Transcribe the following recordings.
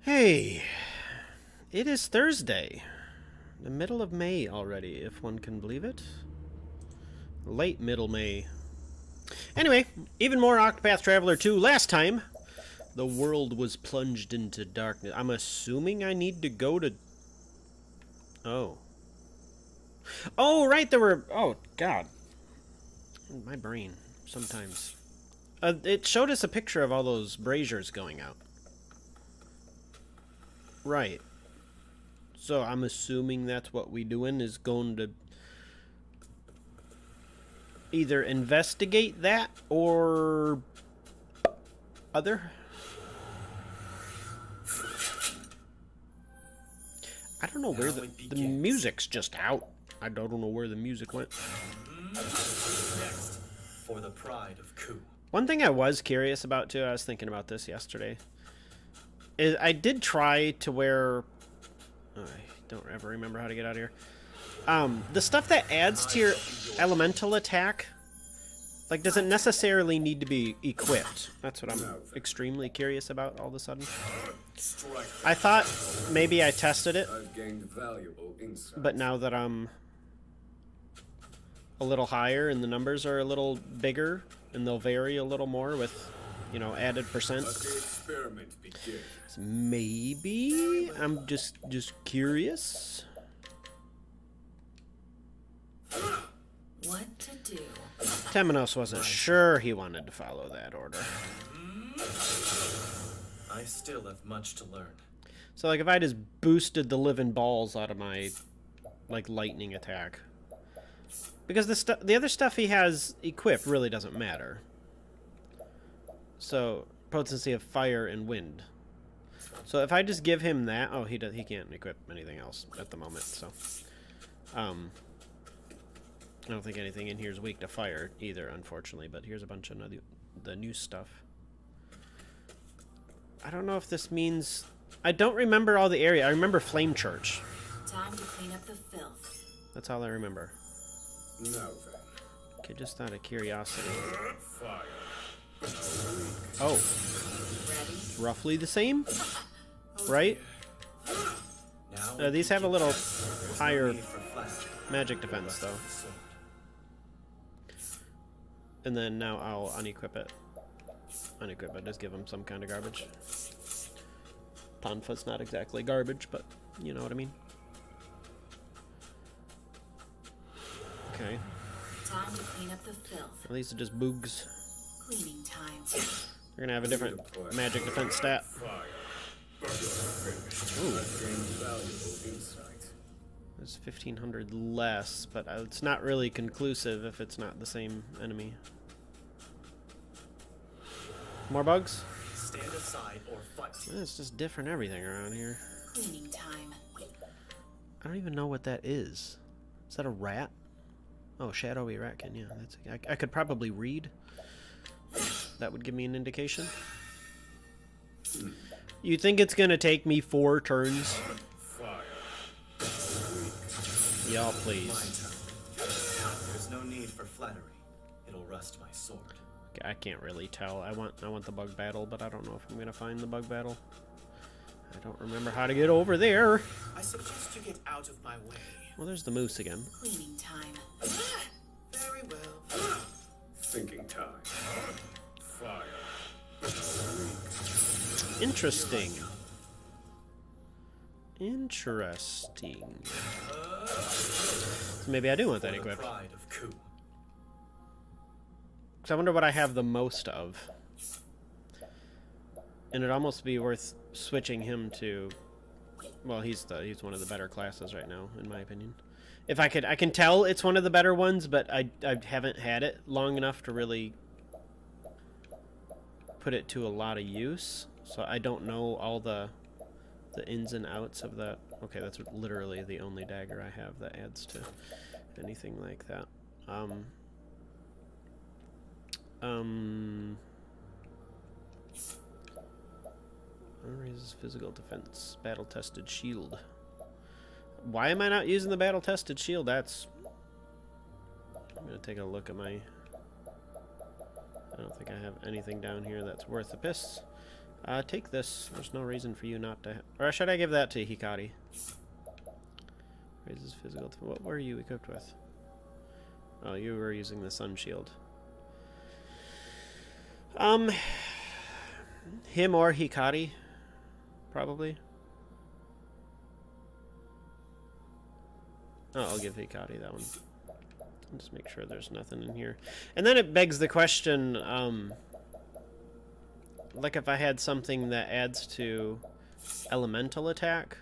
Hey, it is Thursday. The middle of May already, if one can believe it. Late middle May. Anyway, even more Octopath Traveler 2. Last time, the world was plunged into darkness. I'm assuming I need to go to... Oh. Oh, right, there were... Oh, God. My brain, sometimes. It showed us a picture of all those braziers going out. Right. So I'm assuming that's what we doing, is going to either investigate that or other. I don't know where the music's just out. I don't know where the music went. Next, for the pride of Ku. One thing I was curious about too, I was thinking about this yesterday, is I did try to wear... I don't ever remember how to get out of here. The stuff that adds to your elemental attack, like, doesn't necessarily need to be equipped. That's what I'm extremely curious about all of a sudden. I thought maybe I tested it, but now that I'm a little higher and the numbers are a little bigger and they'll vary a little more with, you know, added percent. Maybe I'm just curious. What to do? Temenos wasn't sure he wanted to follow that order. I still have much to learn. So, like, if I just boosted the living balls out of my, like, lightning attack, because the other stuff he has equipped really doesn't matter. So, potency of fire and wind. So if I just give him that, oh, he can't equip anything else at the moment. So, I don't think anything in here is weak to fire either, unfortunately. But here's a bunch of the new stuff. I don't know if this means... I don't remember all the area. I remember Flame Church. Time to clean up the filth. That's all I remember. No, then. Okay, just out of curiosity. Fire. Oh. Ready? Roughly the same? Right? These have a little higher magic defense, though. And then now I'll unequip it. Unequip it, just give him some kind of garbage. Tonfa's not exactly garbage, but you know what I mean. Okay. Time to clean up the filth. Well, these are just boogs. Cleaning time. We're gonna have a different magic defense stat. Ooh. There's 1,500 less, but it's not really conclusive if it's not the same enemy. More bugs? Stand aside or fight. It's just different everything around here. Cleaning time. I don't even know what that is. Is that a rat? Oh, shadowy ratkin. Yeah, that's. I could probably read. That would give me an indication. You think it's gonna take me 4 turns? Y'all, please. There's no need for flattery. It'll rust my sword. I can't really tell. I want the bug battle, but I don't know if I'm gonna find the bug battle. I don't remember how to get over there. I suggest you get out of my way. Well, there's the moose again. Cleaning time. Very well. Thinking time. Fire. Interesting. Interesting. So maybe I do want that equipped. Pride of Ku. Because I wonder what I have the most of. And it'd almost be worth switching him to... Well, he's one of the better classes right now, in my opinion. If I could... I can tell it's one of the better ones, but I haven't had it long enough to really put it to a lot of use. So I don't know all the ins and outs of that. Okay, that's literally the only dagger I have that adds to anything like that. Raises physical defense. Battle-tested shield. Why am I not using the battle-tested shield? That's... I'm gonna take a look at my... I don't think I have anything down here that's worth a piss. Take this. There's no reason for you not to... Or should I give that to Hikari? Raises physical... What were you equipped with? Oh, you were using the sun shield. Him or Hikari, probably. Oh, I'll give Hikari that one. I'll just make sure there's nothing in here. And then it begs the question, like if I had something that adds to elemental attack,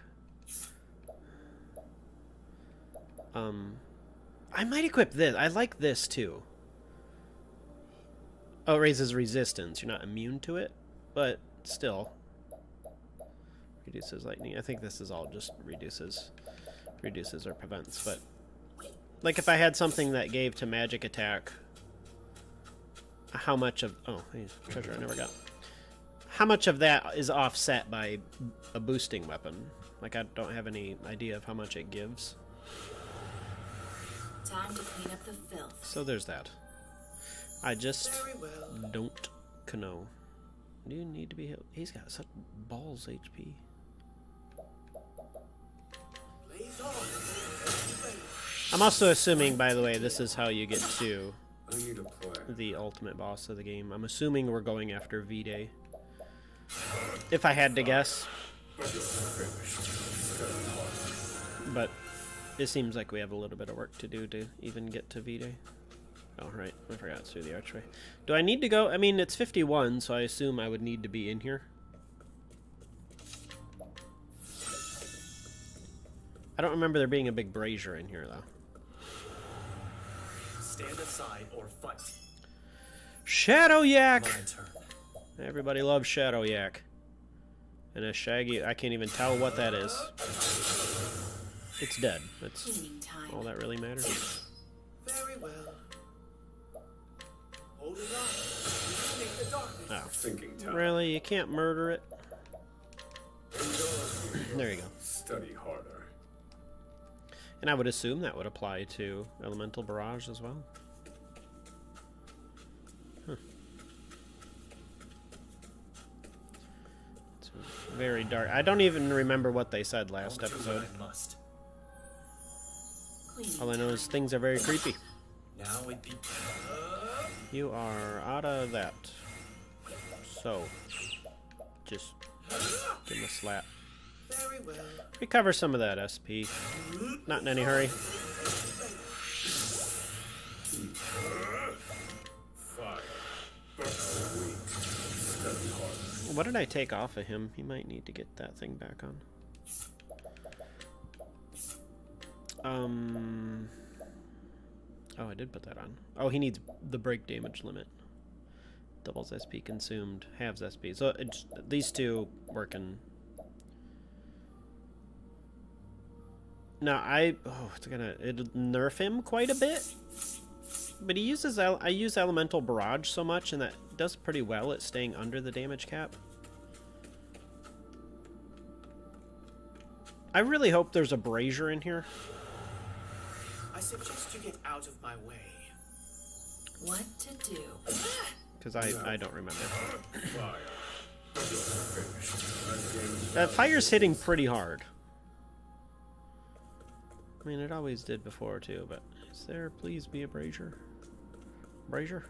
I might equip this. I like this too. Oh, it raises resistance. You're not immune to it, but still. Reduces lightning. I think this is all just reduces or prevents, but like if I had something that gave to magic attack, how much of... Oh, hey, treasure I never got. How much of that is offset by a boosting weapon? Like, I don't have any idea of how much it gives. Time to clean up the filth. So there's that. I just don't know. Do you need to be healed? He's got such balls HP. I'm also assuming, by the way, this is how you get to the ultimate boss of the game. I'm assuming we're going after V-Day. If I had to guess. But it seems like we have a little bit of work to do to even get to V-Day. Oh, right. I forgot it's through the archway. Do I need to go? I mean, it's 51, so I assume I would need to be in here. I don't remember there being a big brazier in here, though. Stand aside or fight. Shadow Yak! My turn. Everybody loves Shadow Yak. And a shaggy... I can't even tell what that is. It's dead. That's Cleaning time. all that really matters. Very well. Hold it on. Make the darkness. Oh. Thinking time. Really? You can't murder it? There you go. Study harder. And I would assume that would apply to Elemental Barrage as well. Huh. It's very dark. I don't even remember what they said last episode. I must. Cleaning All I know is time. things are very creepy. Now it be. You are out of that. So, just give him a slap. Very well. Recover some of that SP. Not in any hurry. Fire. Weak. Study harder. What did I take off of him? He might need to get that thing back on. Oh, I did put that on. Oh, he needs the break damage limit. Doubles SP consumed, halves SP. So it's, these two working. Now it'll nerf him quite a bit. But he uses, I use Elemental Barrage so much, and that does pretty well at staying under the damage cap. I really hope there's a brazier in here. I suggest you get out of my way. What to do? Because I don't remember. Fire. Finished. That fire's hitting pretty hard. I mean, it always did before, too, but is there, please be a brazier? Brazier?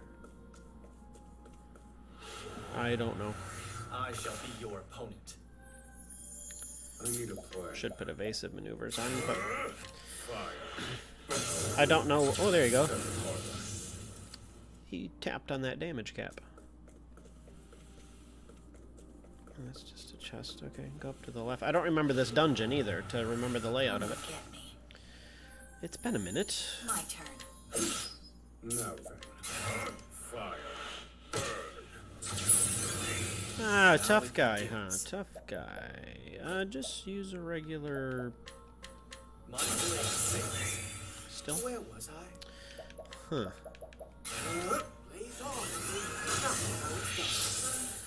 I don't know. I shall be your opponent. I need a plan. Should put evasive maneuvers on, but Fire. I don't know. Oh, there you go. Study harder. He tapped on that damage cap. That's just a chest. Okay, go up to the left. I don't remember this dungeon either to remember the layout of it. Get me. It's been a minute. My turn. Now then. Fire. Ah, tough guy, huh? Tough guy. Just use a regular... My blade sings. Still? Where was I? Huh. Blaze on.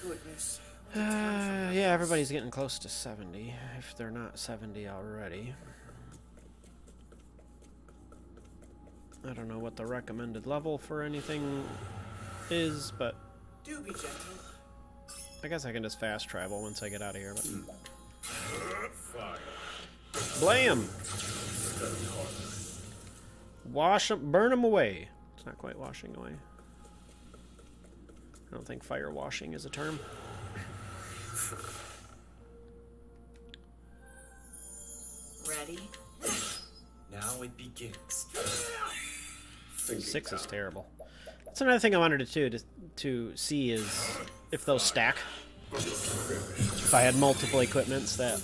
Goodness. Yeah, everybody's getting close to 70, if they're not 70 already. I don't know what the recommended level for anything is, but Do be gentle. I guess I can just fast travel once I get out of here. But Fire. blam! Wash them, burn them away. It's not quite washing away. I don't think fire washing is a term. Ready? Now it begins. Thinking 6 is time. terrible. That's another thing I wanted to see is if those stack. If I had multiple equipments that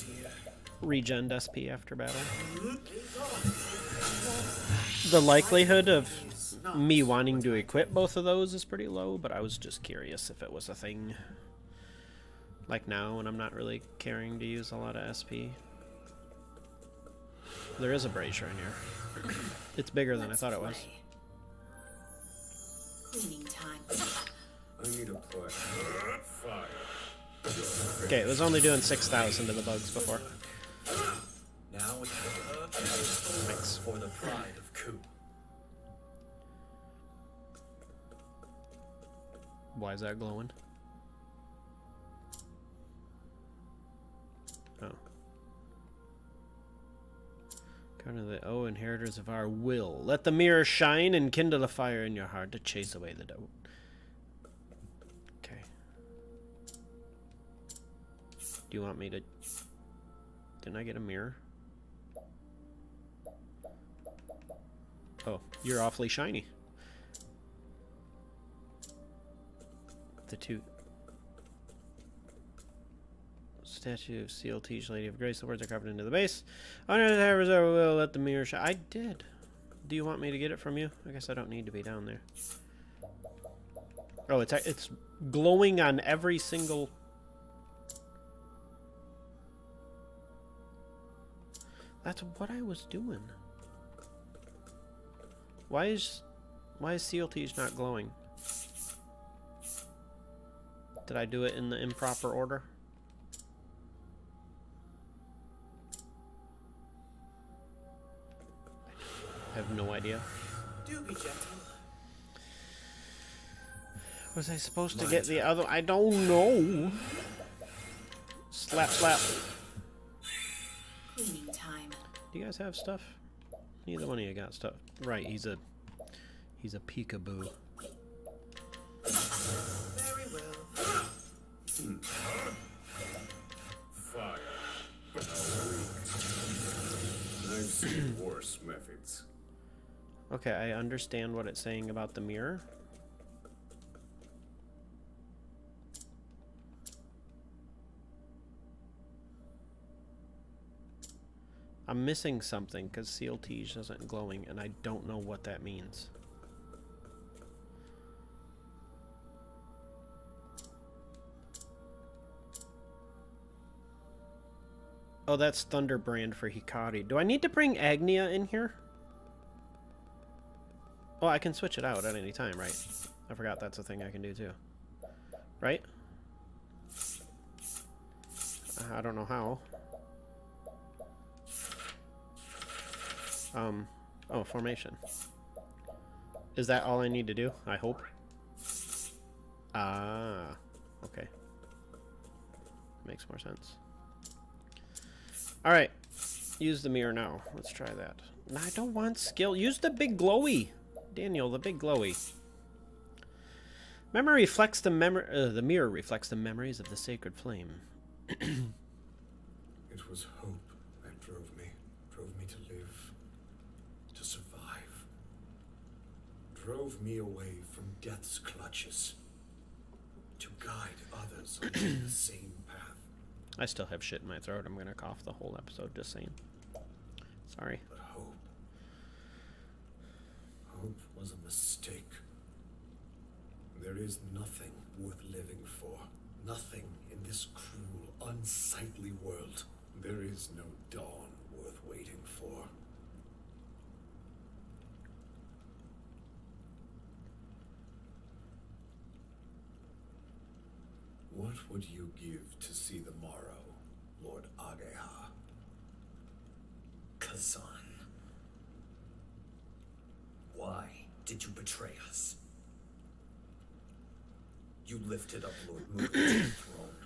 regen SP after battle. The likelihood of me wanting to equip both of those is pretty low, but I was just curious if it was a thing. Like now, when I'm not really caring to use a lot of SP. There is a brazier in here. It's bigger than I thought it was. Play. Cleaning time. I need a play. Fire. Okay, it was only doing 6,000 to the bugs before. Now it's Thanks. for the pride of Ku. Why is that glowing? Oh. Kind of the inheritors of our will. Let the mirror shine and kindle a fire in your heart to chase away the doubt. Okay. Do you want me to... Didn't I get a mirror? Oh, you're awfully shiny. The two... Statue of Seal Teach, Lady of Grace. The words are carved into the base. Honor the Havers will let the mirror shine. I did. Do you want me to get it from you? I guess I don't need to be down there. Oh, it's glowing on every single... That's what I was doing. Why is Seal Teach not glowing? Did I do it in the improper order? I have no idea. Do be gentle. Was I supposed to get the other? I don't know. Slap, slap. Cleaning time. Do you guys have stuff? Neither one of you got stuff. Right, he's a peekaboo. Very well. Fire. I've seen worse methods. Okay, I understand what it's saying about the mirror. I'm missing something because Seal Teach isn't glowing, and I don't know what that means. Oh, that's Thunderbrand for Hikari. Do I need to bring Agnia in here? Oh, I can switch it out at any time, right? I forgot that's a thing I can do too. Right? I don't know how. Oh, formation. Is that all I need to do? I hope. Ah, okay. Makes more sense. Alright, use the mirror now. Let's try that. No, I don't want skill. Use the big glowy. Daniel, the big glowy. Memory reflects the the mirror reflects the memories of the sacred flame. It was hope that drove me to live, to survive. Drove me away from death's clutches, to guide others along the same path. I still have shit in my throat. I'm gonna cough the whole episode, just saying. Sorry. But hope was a mistake. There is nothing worth living for. Nothing in this cruel, unsightly world. There is no dawn worth waiting for. What would you give to see the morrow, Lord Ageha? Kazan. Why did you betray us? You lifted up Lord Mugen to the throne.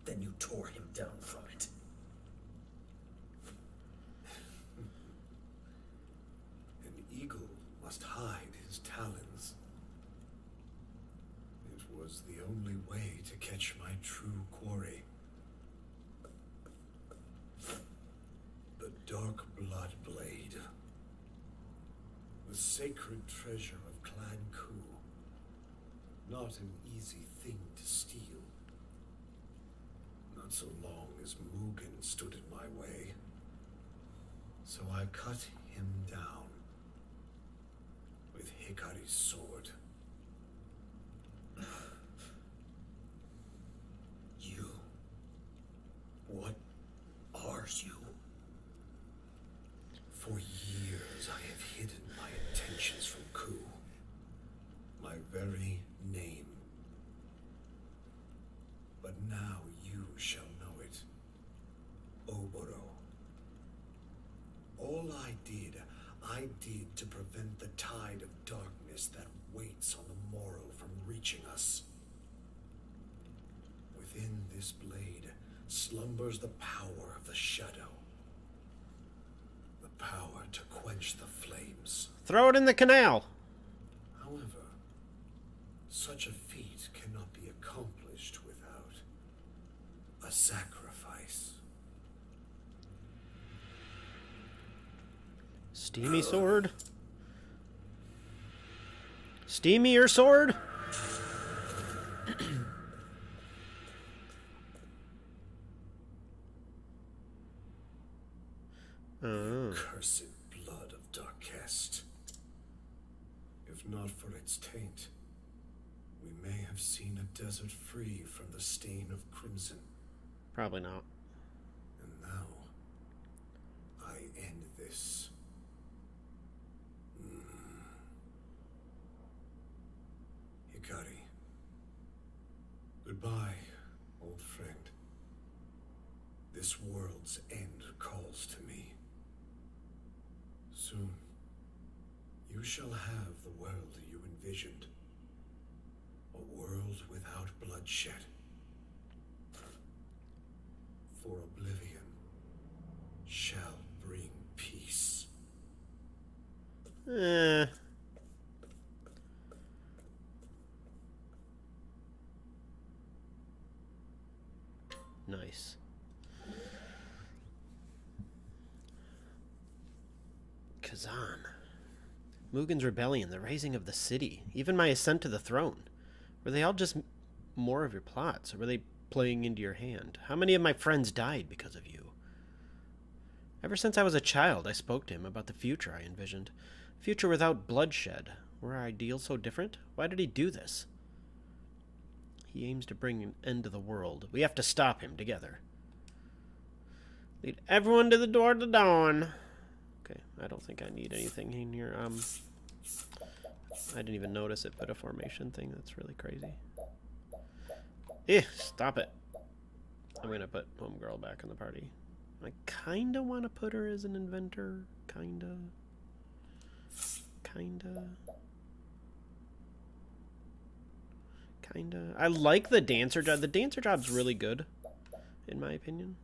Then you tore him down from it. An eagle must hide his talons. It was the only way to catch my true quarry. The Dark Blood Blade. The sacred treasure of Clan Ku. Not an easy thing to steal. Not so long as Mugen stood in my way. So I cut him down with Hikari's sword. You. What are you? For years I have hidden my intentions from Ku. My very name. But now you shall know it. Oboro. All I did to prevent the tide of darkness that waits on the morrow from reaching us. Within this blade slumbers the power of the shadow. The power to quench the flames. Throw it in the canal. However, such a feat cannot be accomplished without a sacrifice. Steamy sword. Steamier sword. Cursed blood of Darkest. If not for its taint, we may have seen a desert free from the stain of crimson. Probably not. And now, I end this. Hikari. Goodbye, old friend. This world's end calls to me. Soon, you shall have the world you envisioned. A world without bloodshed. For oblivion shall bring peace. Nice. Kazan. Mugen's rebellion, the raising of the city, even my ascent to the throne. Were they all just more of your plots, or were they playing into your hand? How many of my friends died because of you? Ever since I was a child, I spoke to him about the future I envisioned. A future without bloodshed. Were our ideals so different? Why did he do this? He aims to bring an end to the world. We have to stop him together. Lead everyone to the door to dawn. Okay, I don't think I need anything in here. I didn't even notice it put a formation thing. That's really crazy. Stop it. I'm gonna put Homegirl back in the party. I kinda want to put her as an inventor. Kinda. I like the dancer job. The dancer job's really good, in my opinion.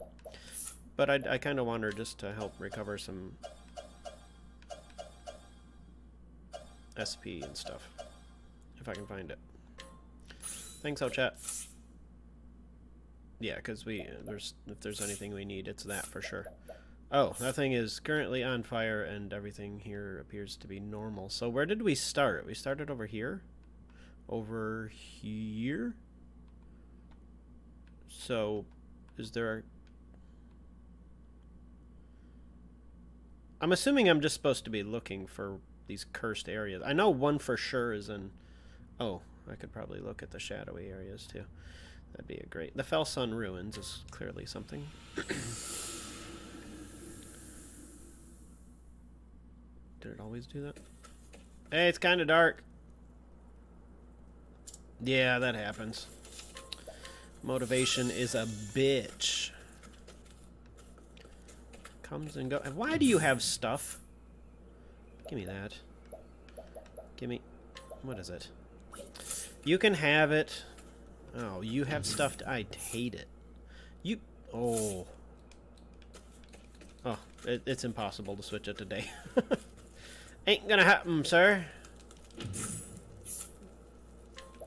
But I kind of want her just to help recover some SP and stuff, if I can find it. Thanks, out chat. Yeah, because if there's anything we need, it's that for sure. Oh, that thing is currently on fire, and everything here appears to be normal. So where did we start? We started over here? Over here? So, is there a... I'm assuming I'm just supposed to be looking for these cursed areas. I know one for sure is in... Oh, I could probably look at the shadowy areas too. That'd be a great... The Fell Sun Ruins is clearly something. Did it always do that? Hey, it's kind of dark. Yeah, that happens. Motivation is a bitch. Comes and goes. Why do you have stuff? Give me that. Give me... What is it? You can have it. Oh, you have stuff to... I hate it. You... Oh. Oh, it's impossible to switch it today. Ain't gonna happen, sir.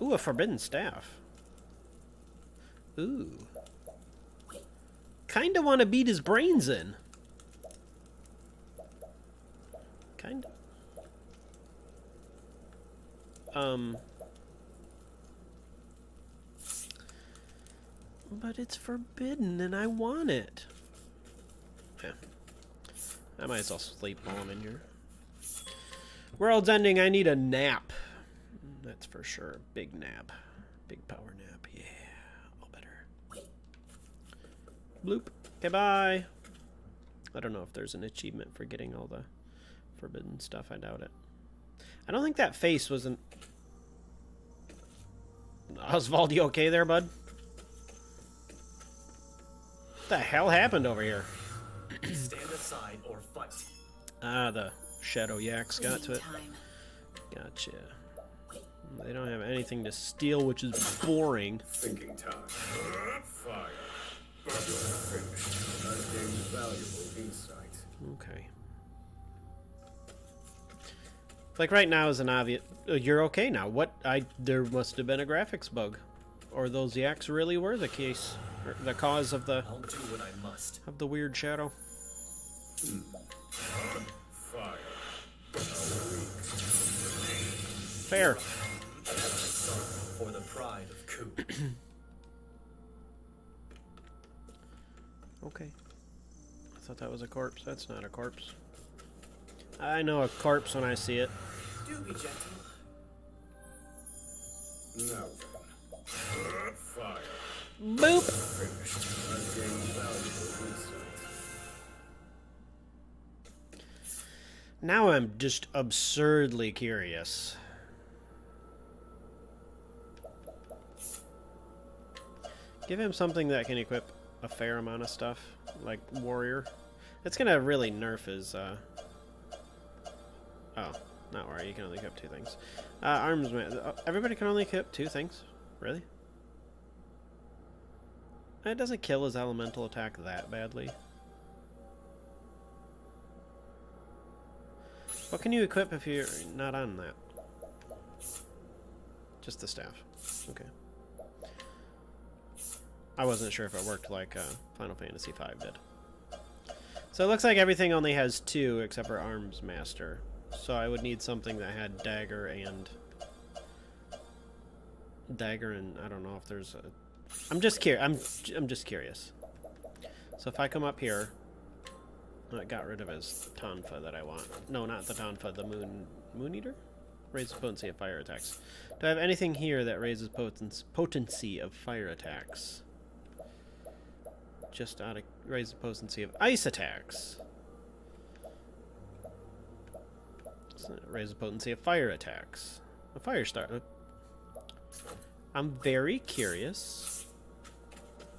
Ooh, a forbidden staff. Ooh. Kinda wanna beat his brains in. Kinda. But it's forbidden and I want it. Yeah. I might as well sleep while I'm in here. World's ending, I need a nap. That's for sure. Big nap. Big power nap. Yeah. All better. Bloop. Okay, bye. I don't know if there's an achievement for getting all the forbidden stuff. I doubt it. I don't think that face wasn't... Oswald, you okay there, bud? What the hell happened over here? Stand aside or fight. Ah, the shadow yaks got to it. Time. Gotcha. They don't have anything to steal, which is boring. Thinking time. Fire. Finished. I've gained valuable insight. Okay. Like right now is an obvious... you're okay now. What? There must have been a graphics bug. Or those yaks really were the case. Or the cause of the... I'll do what I must. Of the weird shadow. Fire. Fair. For the pride of Ku. Okay. I thought that was a corpse. That's not a corpse. I know a corpse when I see it. Do be gentle. Now then. Fire. Boop! Finished. I've gained valuable insight. Now I'm just absurdly curious. Give him something that can equip a fair amount of stuff, like warrior. It's gonna really nerf his, Oh, not warrior, you can only equip 2 things. Armsman, everybody can only equip 2 things? Really? It doesn't kill his elemental attack that badly. What can you equip if you're not on that? Just the staff. Okay. I wasn't sure if it worked like Final Fantasy V did. So it looks like everything only has 2 except for Arms Master. So I would need something that had dagger and I don't know if there's a... I'm just curious. I'm just curious. So if I come up here, I got rid of his Tonfa that I want. No, not the Tonfa, the Moon Eater? Raises potency of fire attacks. Do I have anything here that raises potency of fire attacks? Just out of raises potency of ice attacks. So it raises potency of fire attacks. A fire star. I'm very curious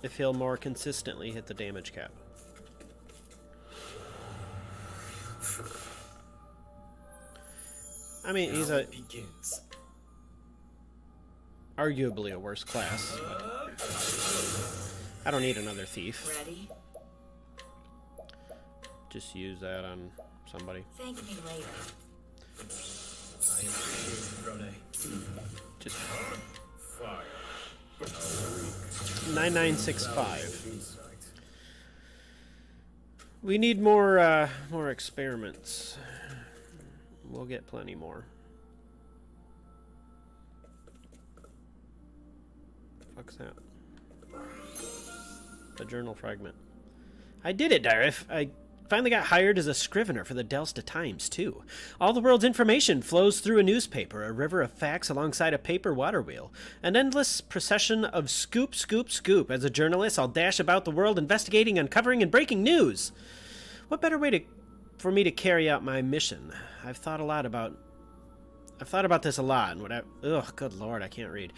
if he'll more consistently hit the damage cap. I mean, he's a begins. arguably a worse class, but I don't need another thief. Ready? Just use that on somebody. Thank me later. I appreciate Rone. Just Fire. 9965. Insight. We need more experiments. We'll get plenty more. Fuck's that? A journal fragment. I did it, Darif. I finally got hired as a scrivener for the Delsta Times, too. All the world's information flows through a newspaper, a river of facts alongside a paper water wheel. An endless procession of scoop, scoop, scoop. As a journalist, I'll dash about the world investigating, uncovering, and breaking news. What better way for me to carry out my mission? I've thought about this a lot, and ugh, good lord, I can't read.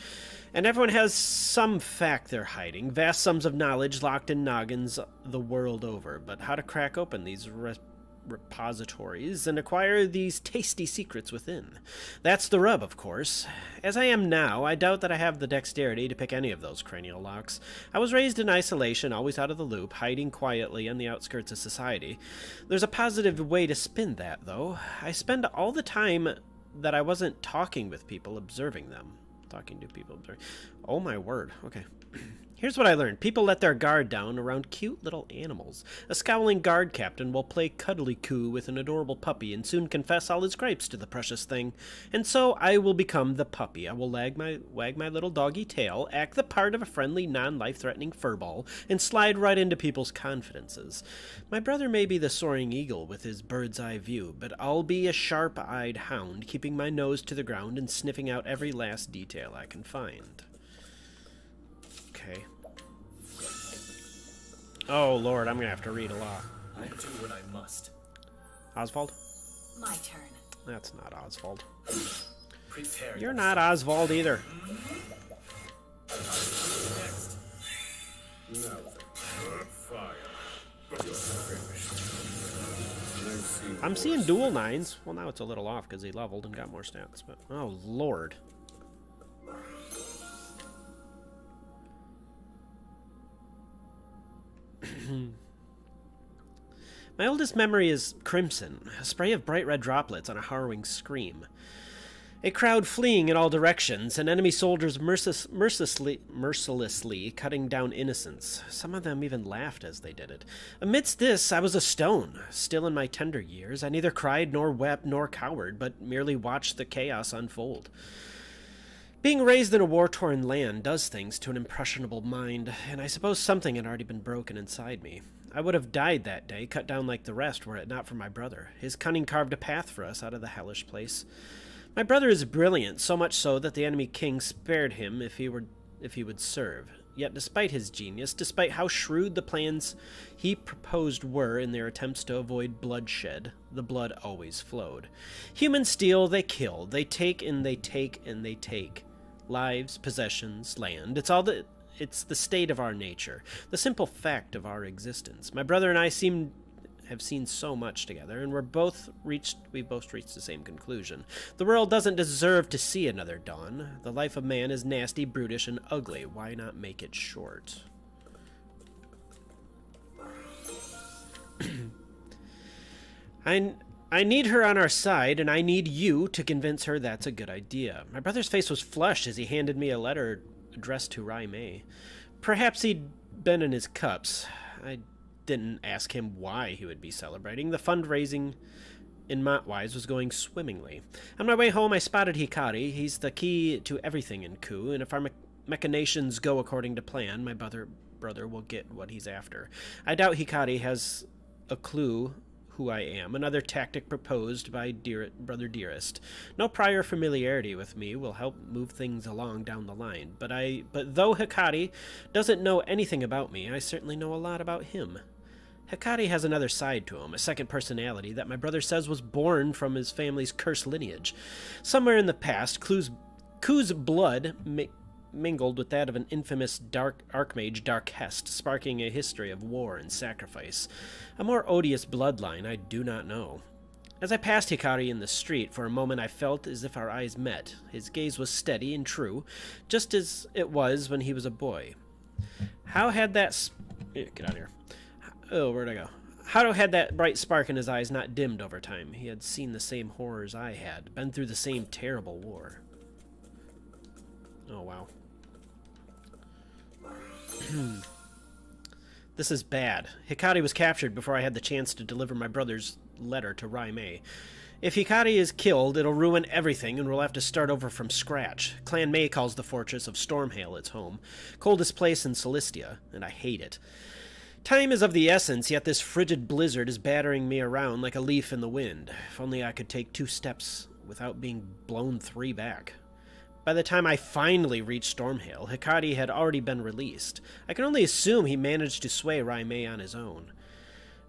And everyone has some fact they're hiding, vast sums of knowledge locked in noggins the world over. But how to crack open these repositories and acquire these tasty secrets within. That's the rub, of course. As I am now, I doubt that I have the dexterity to pick any of those cranial locks. I was raised in isolation, always out of the loop, hiding quietly on the outskirts of society. There's a positive way to spin that, though. I spend all the time that I wasn't talking with people, observing them. Talking to people. Oh my word. Okay. Here's what I learned. People let their guard down around cute little animals. A scowling guard captain will play cuddly coo with an adorable puppy and soon confess all his gripes to the precious thing. And so I will become the puppy. I will wag my little doggy tail, act the part of a friendly, non-life-threatening furball, and slide right into people's confidences. My brother may be the soaring eagle with his bird's-eye view, but I'll be a sharp-eyed hound, keeping my nose to the ground and sniffing out every last detail I can find. Okay. Oh, Lord, I'm going to have to read a lot. I do what I must. Oswald? My turn. That's not Oswald. Prepare You're not Oswald either. Next. Now then, fire. You're finished. I'm seeing dual 9s. Well, now it's a little off because he leveled and got more stats, but... Oh, Lord. My oldest memory is crimson, a spray of bright red droplets on a harrowing scream. A crowd fleeing in all directions, and enemy soldiers mercilessly cutting down innocents. Some of them even laughed as they did it. Amidst this, I was a stone. Still in my tender years, I neither cried nor wept nor cowered, but merely watched the chaos unfold. Being raised in a war-torn land does things to an impressionable mind, and I suppose something had already been broken inside me. I would have died that day, cut down like the rest, were it not for my brother. His cunning carved a path for us out of the hellish place. My brother is brilliant, so much so that the enemy king spared him if he would serve. Yet despite his genius, despite how shrewd the plans he proposed were in their attempts to avoid bloodshed, the blood always flowed. Humans steal, they kill, they take and they take and they take. Lives, possessions, land, it's the state of our nature, the simple fact of our existence. My brother and I have seen so much together, and we've both reached the same conclusion. The world doesn't deserve to see another dawn. The life of man is nasty, brutish, and ugly. Why not make it short? I need her on our side, and I need you to convince her that's a good idea. My brother's face was flushed as he handed me a letter addressed to Rai Mei. Perhaps he'd been in his cups. I didn't ask him why he would be celebrating. The fundraising in Montwise was going swimmingly. On my way home, I spotted Hikari. He's the key to everything in Ku, and if our machinations go according to plan, my brother will get what he's after. I doubt Hikari has a clue who I am, another tactic proposed by Brother Dearest. No prior familiarity with me will help move things along down the line, but though Hikari doesn't know anything about me, I certainly know a lot about him. Hikari has another side to him, a second personality that my brother says was born from his family's cursed lineage. Somewhere in the past, Ku's blood mingled with that of an infamous archmage Darkest, sparking a history of war and sacrifice. A more odious bloodline I do not know. As I passed Hikari in the street, for a moment I felt as if our eyes met. His gaze was steady and true, just as it was when he was a boy. How had that... Get out of here. Oh, where'd I go? How had that bright spark in his eyes not dimmed over time? He had seen the same horrors I had, been through the same terrible war. Oh, wow. This is bad. Hikari was captured before I had the chance to deliver my brother's letter to Rai Mei. If Hikari is killed, it'll ruin everything and we'll have to start over from scratch. Clan Mei calls the fortress of Stormhail its home. Coldest place in Celestia, and I hate it. Time is of the essence, yet this frigid blizzard is battering me around like a leaf in the wind. If only I could take 2 steps without being blown 3 back. By the time I finally reached Stormhail, Hikari had already been released. I can only assume he managed to sway Rai Mei on his own.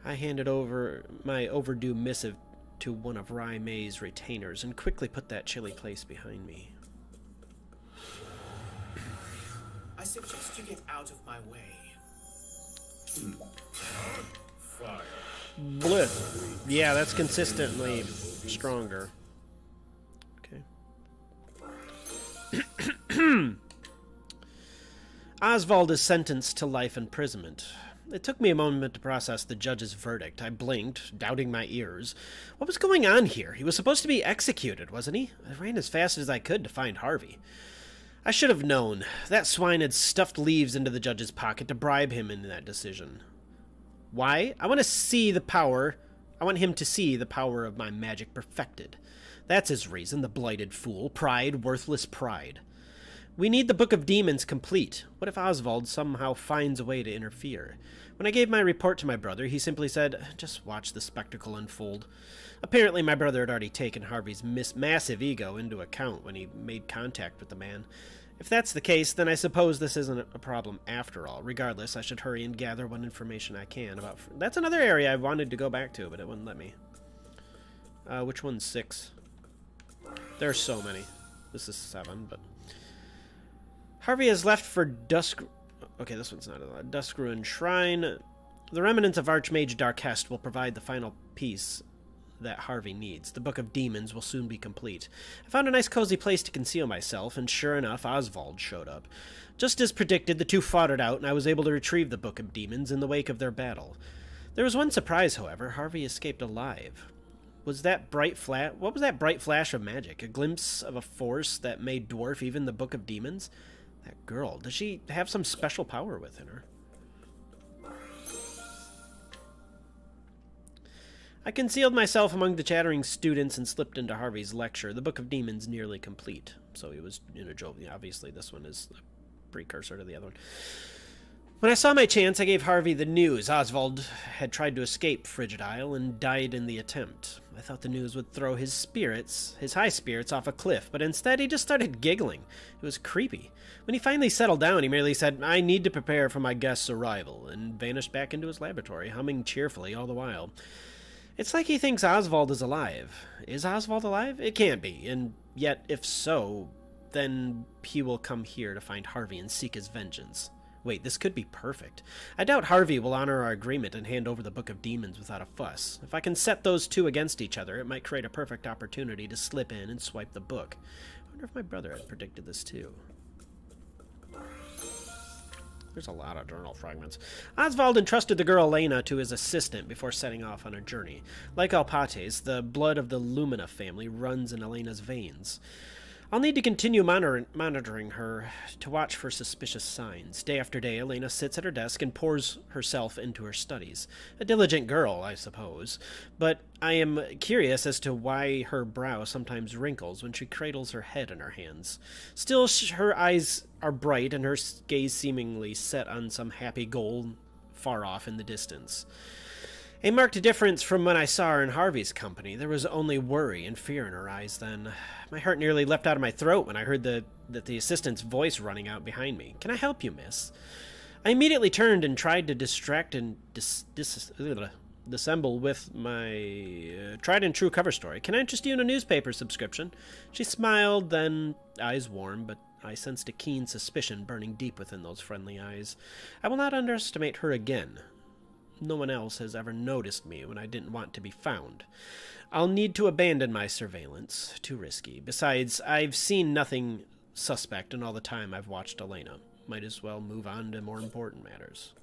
I handed over my overdue missive to one of Rai Mei's retainers and quickly put that chilly place behind me. I suggest you get out of my way. Fire. Bleh. Yeah, that's consistently stronger. Okay. Oswald is sentenced to life imprisonment. It took me a moment to process the judge's verdict. I blinked, doubting my ears. What was going on here? He was supposed to be executed, wasn't he? I ran as fast as I could to find Harvey. I should have known. That swine had stuffed leaves into the judge's pocket to bribe him in that decision. Why? I want to see the power. I want him to see the power of my magic perfected. That's his reason, the blighted fool. Pride, worthless pride. We need the Book of Demons complete. What if Oswald somehow finds a way to interfere? When I gave my report to my brother, he simply said, just watch the spectacle unfold. Apparently my brother had already taken Harvey's massive ego into account when he made contact with the man. If that's the case, then I suppose this isn't a problem after all. Regardless, I should hurry and gather what information I can about... That's another area I wanted to go back to, but it wouldn't let me. Which one's 6? There's so many. This is 7, but... Harvey has left for Dusk... Okay, this one's not a Dusk-Ruined Shrine. The remnants of Archmage Darkest will provide the final piece that Harvey needs. The Book of Demons will soon be complete. I found a nice cozy place to conceal myself, and sure enough, Oswald showed up. Just as predicted, the two fought it out, and I was able to retrieve the Book of Demons in the wake of their battle. There was one surprise, however. Harvey escaped alive. What was that bright flash of magic? A glimpse of a force that made dwarf even the Book of Demons? That girl, does she have some special power within her? I concealed myself among the chattering students and slipped into Harvey's lecture. The Book of Demons nearly complete. So he was in a joke. Obviously, this one is a precursor to the other one. When I saw my chance, I gave Harvey the news. Oswald had tried to escape Frigid Isle and died in the attempt. I thought the news would throw his high spirits, off a cliff, but instead he just started giggling. It was creepy. When he finally settled down, he merely said, "I need to prepare for my guest's arrival," and vanished back into his laboratory, humming cheerfully all the while. It's like he thinks Oswald is alive. Is Oswald alive? It can't be, and yet, if so, then he will come here to find Harvey and seek his vengeance. Wait, this could be perfect. I doubt Harvey will honor our agreement and hand over the Book of Demons without a fuss. If I can set those two against each other, it might create a perfect opportunity to slip in and swipe the book. I wonder if my brother had predicted this too. There's a lot of journal fragments. Oswald entrusted the girl Elena to his assistant before setting off on a journey. Like Alpates, the blood of the Lumina family runs in Elena's veins. I'll need to continue monitoring her to watch for suspicious signs. Day after day, Elena sits at her desk and pours herself into her studies. A diligent girl, I suppose, but I am curious as to why her brow sometimes wrinkles when she cradles her head in her hands. Still, her eyes are bright and her gaze seemingly set on some happy goal far off in the distance. A marked difference from when I saw her in Harvey's company. There was only worry and fear in her eyes then. My heart nearly leapt out of my throat when I heard the assistant's voice running out behind me. "Can I help you, miss?" I immediately turned and tried to distract and dissemble with my tried and true cover story. "Can I interest you in a newspaper subscription?" She smiled, then eyes warm, but I sensed a keen suspicion burning deep within those friendly eyes. I will not underestimate her again. No one else has ever noticed me when I didn't want to be found. I'll need to abandon my surveillance. Too risky. Besides, I've seen nothing suspect in all the time I've watched Elena. Might as well move on to more important matters.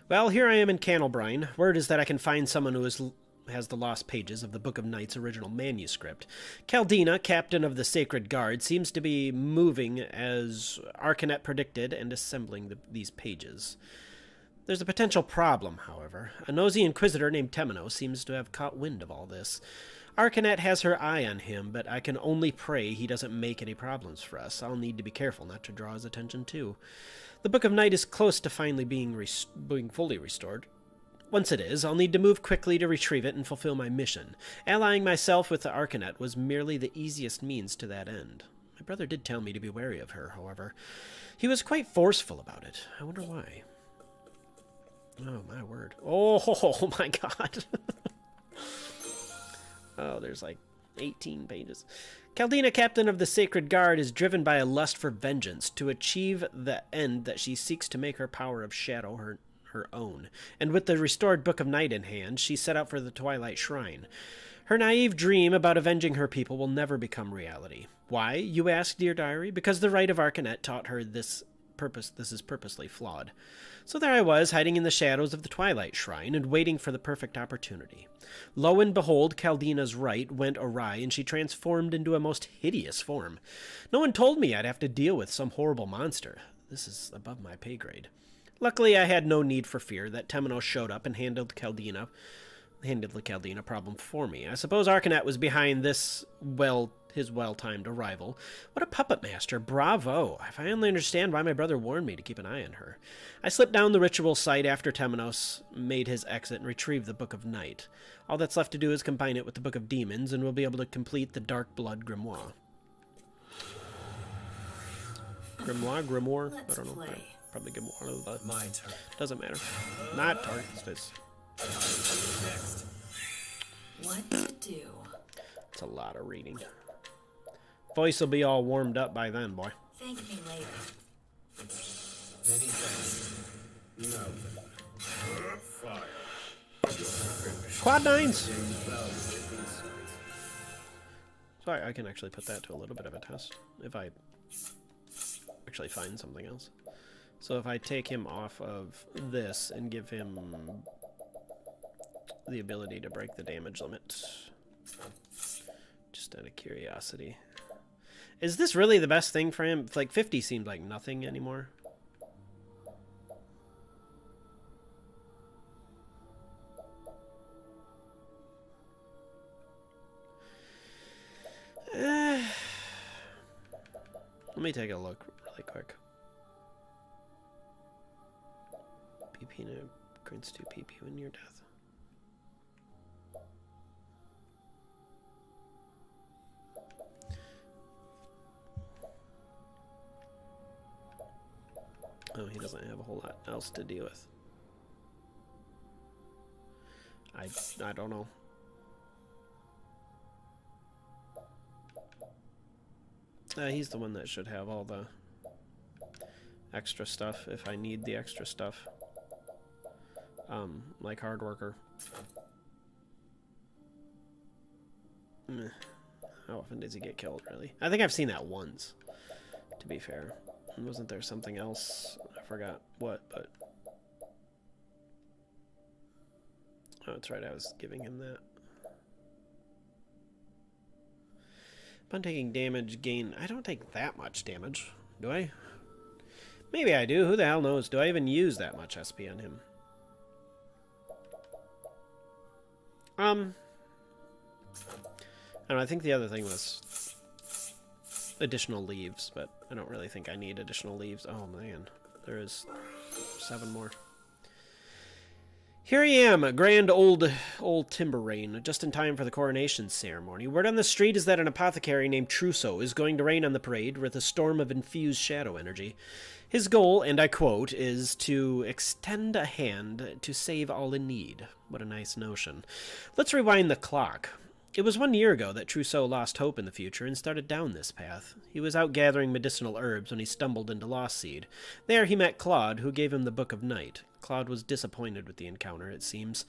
Well, here I am in Cannelbrine. Word is that I can find someone who has the lost pages of the Book of Night's original manuscript. Caldina, captain of the Sacred Guard, seems to be moving as Arcanet predicted and assembling these pages. There's a potential problem, however. A nosy inquisitor named Temino seems to have caught wind of all this. Arcanet has her eye on him, but I can only pray he doesn't make any problems for us. I'll need to be careful not to draw his attention too. The Book of Night is close to finally being fully restored. Once it is, I'll need to move quickly to retrieve it and fulfill my mission. Allying myself with the Arcanet was merely the easiest means to that end. My brother did tell me to be wary of her, however. He was quite forceful about it. I wonder why. Oh, my word. Oh, my God. Oh, there's like 18 pages. Caldina, captain of the Sacred Guard, is driven by a lust for vengeance to achieve the end that she seeks to make her power of shadow her own. And with the restored Book of Night in hand, she set out for the Twilight Shrine. Her naive dream about avenging her people will never become reality. Why, you ask, dear diary? Because the Rite of Arcanet taught her this is purposely flawed. So there I was, hiding in the shadows of the Twilight Shrine and waiting for the perfect opportunity. Lo and behold, Caldina's rite went awry and she transformed into a most hideous form. No one told me I'd have to deal with some horrible monster. This is above my pay grade. Luckily, I had no need for fear that Temenos showed up and handled the Caldina problem for me. I suppose Arcanet was behind this, his well-timed arrival. What a puppet master. Bravo. I finally understand why my brother warned me to keep an eye on her. I slipped down the ritual site after Temenos made his exit and retrieved the Book of Night. All that's left to do is combine it with the Book of Demons, and we'll be able to complete the Dark Blood Grimoire. Grimoire? I don't know. Play. Probably Grimoire, but My turn. doesn't matter. Not Dark Space. Next. What to do? It's a lot of reading. Voice will be all warmed up by then, boy. Thank me later. Many thanks. No. Fire. Quad nines! So I can actually put that to a little bit of a test if I actually find something else. So if I take him off of this and give him the ability to break the damage limit, just out of curiosity. Is this really the best thing for him? Like 50 seemed like nothing anymore. Let me take a look really quick. PP grants 2 PP when near death. Oh, he doesn't have a whole lot else to deal with. I don't know. He's the one that should have all the extra stuff if I need the extra stuff. Like hard worker. How often does he get killed, really? I think I've seen that once, to be fair. Wasn't there something else? I forgot what, but... Oh, that's right, I was giving him that. Upon taking damage, gain... I don't take that much damage, do I? Maybe I do, who the hell knows? Do I even use that much SP on him? I don't know, I think the other thing was additional leaves, but I don't really think I need additional leaves. Oh man, there is 7 more. Here I am, a grand old timber rain, just in time for the coronation ceremony. Word on the street is that an apothecary named Trousseau is going to rain on the parade with a storm of infused shadow energy. His goal, and I quote, is to extend a hand to save all in need. What a nice notion. Let's rewind the clock. It was 1 year ago that Trousseau lost hope in the future and started down this path. He was out gathering medicinal herbs when he stumbled into Lost Seed. There he met Claude, who gave him the Book of Night. Claude was disappointed with the encounter, it seems.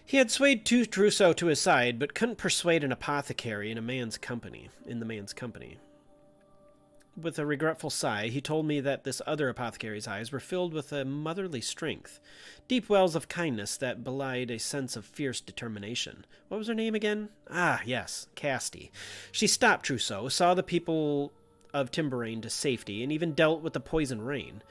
He had swayed Trousseau to his side, but couldn't persuade an apothecary in the man's company. With a regretful sigh, he told me that this other apothecary's eyes were filled with a motherly strength, deep wells of kindness that belied a sense of fierce determination. What was her name again? Ah, yes, Casti. She stopped Trousseau, saw the people of Timberaine to safety, and even dealt with the poison rain.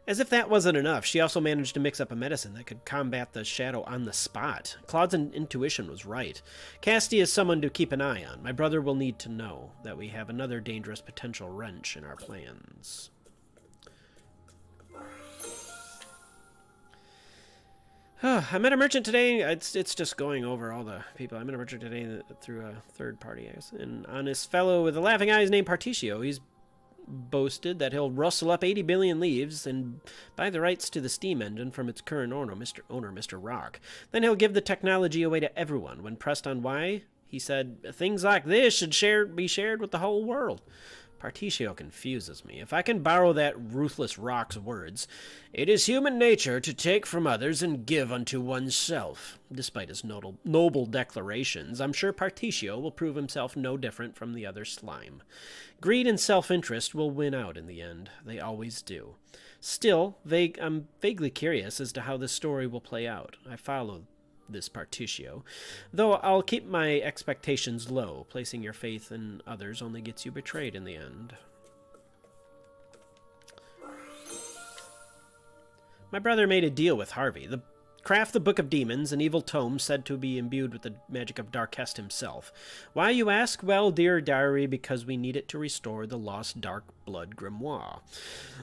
As if that wasn't enough, she also managed to mix up a medicine that could combat the shadow on the spot. Claude's intuition was right. Casti is someone to keep an eye on. My brother will need to know that we have another dangerous potential wrench in our plans. I met a merchant today. It's just going over all the people. I met a merchant today through a third party, I guess. An honest fellow with the laughing eyes named Particio. He's boasted that he'll rustle up 80 billion leaves and buy the rights to the steam engine from its current owner, Mr. Rock. Then he'll give the technology away to everyone. When pressed on why, He said things like this should be shared with the whole world. Particio confuses me. If I can borrow that ruthless rock's words, it is human nature to take from others and give unto oneself. Despite his noble declarations, I'm sure Particio will prove himself no different from the other slime. Greed and self-interest will win out in the end. They always do. Still, I'm vaguely curious as to how this story will play out. I follow this Particio, though I'll keep my expectations low. Placing your faith in others only gets you betrayed in the end. My brother made a deal with Harvey. Craft the Book of Demons, an evil tome said to be imbued with the magic of Darkest himself. Why, you ask? Well, dear diary, because we need it to restore the lost Dark Blood Grimoire.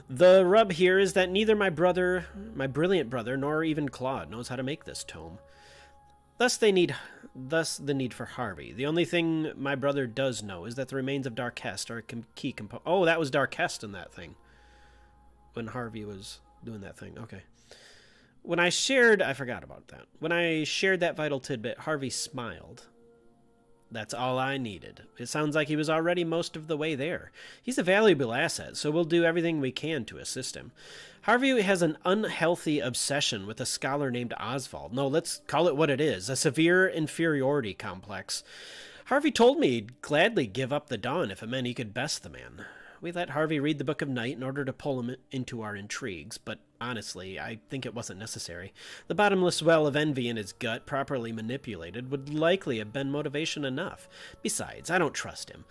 The rub here is that neither my brilliant brother, nor even Claude knows how to make this tome. Thus the need for Harvey. The only thing my brother does know is that the remains of Darkest are a key component. Oh, that was Darkest in that thing. When Harvey was doing that thing. Okay. I forgot about that. When I shared that vital tidbit, Harvey smiled. That's all I needed. It sounds like he was already most of the way there. He's a valuable asset, so we'll do everything we can to assist him. Harvey has an unhealthy obsession with a scholar named Oswald. No, let's call it what it is, a severe inferiority complex. Harvey told me he'd gladly give up the Dawn if it meant he could best the man. We let Harvey read the Book of Night in order to pull him into our intrigues, but honestly, I think it wasn't necessary. The bottomless well of envy in his gut, properly manipulated, would likely have been motivation enough. Besides, I don't trust him.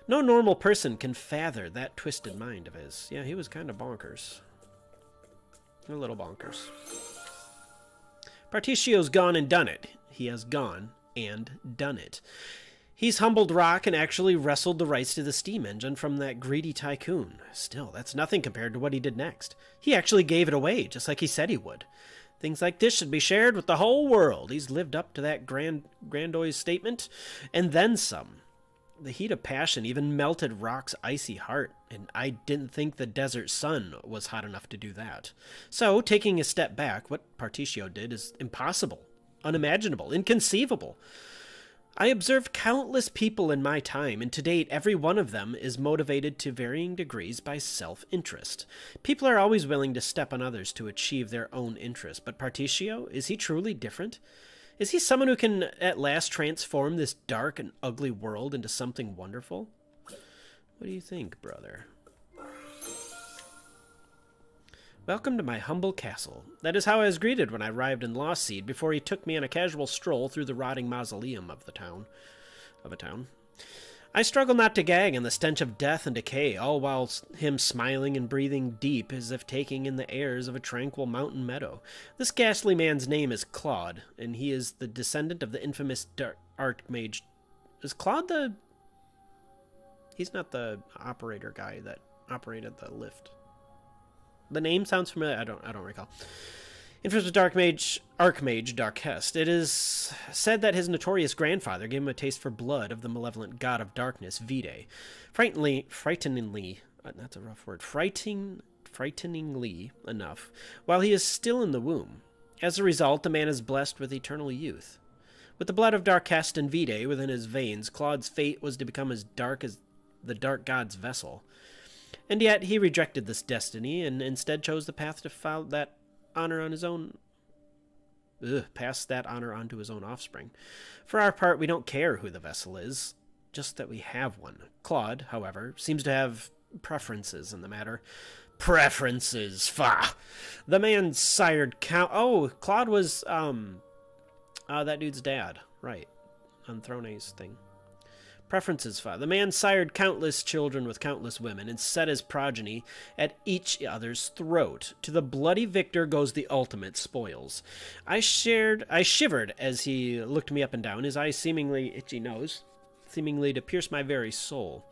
No normal person can fathom that twisted mind of his. Yeah, he was kind of bonkers. A little bonkers. Particio's gone and done it. He has gone and done it. He's humbled Rock and actually wrestled the rights to the steam engine from that greedy tycoon. Still, that's nothing compared to what he did next. He actually gave it away, just like he said he would. Things like this should be shared with the whole world. He's lived up to that grandiose statement, and then some. The heat of passion even melted Rock's icy heart, and I didn't think the desert sun was hot enough to do that. So, taking a step back, what Particio did is impossible, unimaginable, inconceivable. I observed countless people in my time, and to date, every one of them is motivated to varying degrees by self-interest. People are always willing to step on others to achieve their own interest, but Particio, is he truly different? Is he someone who can at last transform this dark and ugly world into something wonderful? What do you think, brother? Welcome to my humble castle. That is how I was greeted when I arrived in Lost Seed before he took me on a casual stroll through the rotting mausoleum of a town. I struggle not to gag in the stench of death and decay, all while him smiling and breathing deep as if taking in the airs of a tranquil mountain meadow. This ghastly man's name is Claude, and he is the descendant of the infamous Archmage. Is Claude the... He's not the operator guy that operated the lift. The name sounds familiar. I don't recall. Infamous Archmage Darkest. It is said that his notorious grandfather gave him a taste for blood of the malevolent god of darkness, Vide. Frighteningly, that's a rough word. Frighteningly enough, while he is still in the womb. As a result, the man is blessed with eternal youth. With the blood of Darkest and Vide within his veins, Claude's fate was to become as dark as the dark god's vessel. And yet he rejected this destiny and instead chose the path to follow that honor on his own. Pass that honor on to his own offspring. For our part, we don't care who the vessel is, just that we have one. Claude, however, seems to have preferences in the matter. Preferences, fa! The man sired count. Oh, Claude was that dude's dad, right? On Throne's thing. Preferences, fa. The man sired countless children with countless women and set his progeny at each other's throat. To the bloody victor goes the ultimate spoils. I shivered as he looked me up and down, his eyes seemingly itchy nose, seemingly to pierce my very soul.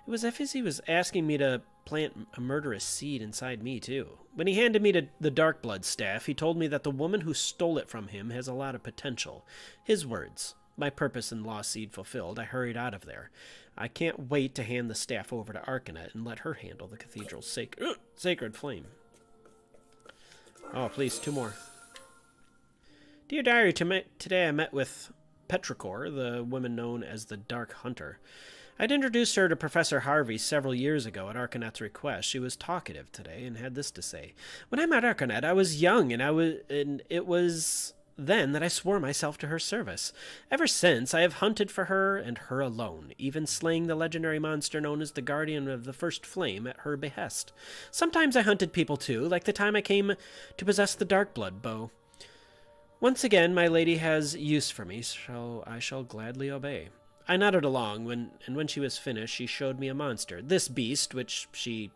It was as if he was asking me to plant a murderous seed inside me, too. When he handed me the dark blood staff, he told me that the woman who stole it from him has a lot of potential. His words. My purpose in Lost Seed fulfilled, I hurried out of there. I can't wait to hand the staff over to Arcanet and let her handle the cathedral's sacred flame. Oh, please, 2 more. Dear Diary, today I met with Petrichor, the woman known as the Dark Hunter. I'd introduced her to Professor Harvey several years ago at Arcanet's request. She was talkative today and had this to say. When I met Arcanet, I was young, and it was then that I swore myself to her service. Ever since, I have hunted for her and her alone, even slaying the legendary monster known as the Guardian of the First Flame at her behest. Sometimes I hunted people too, like the time I came to possess the Darkblood bow. Once again, my lady has use for me, so I shall gladly obey. I nodded along, and when she was finished, she showed me a monster. This beast, which she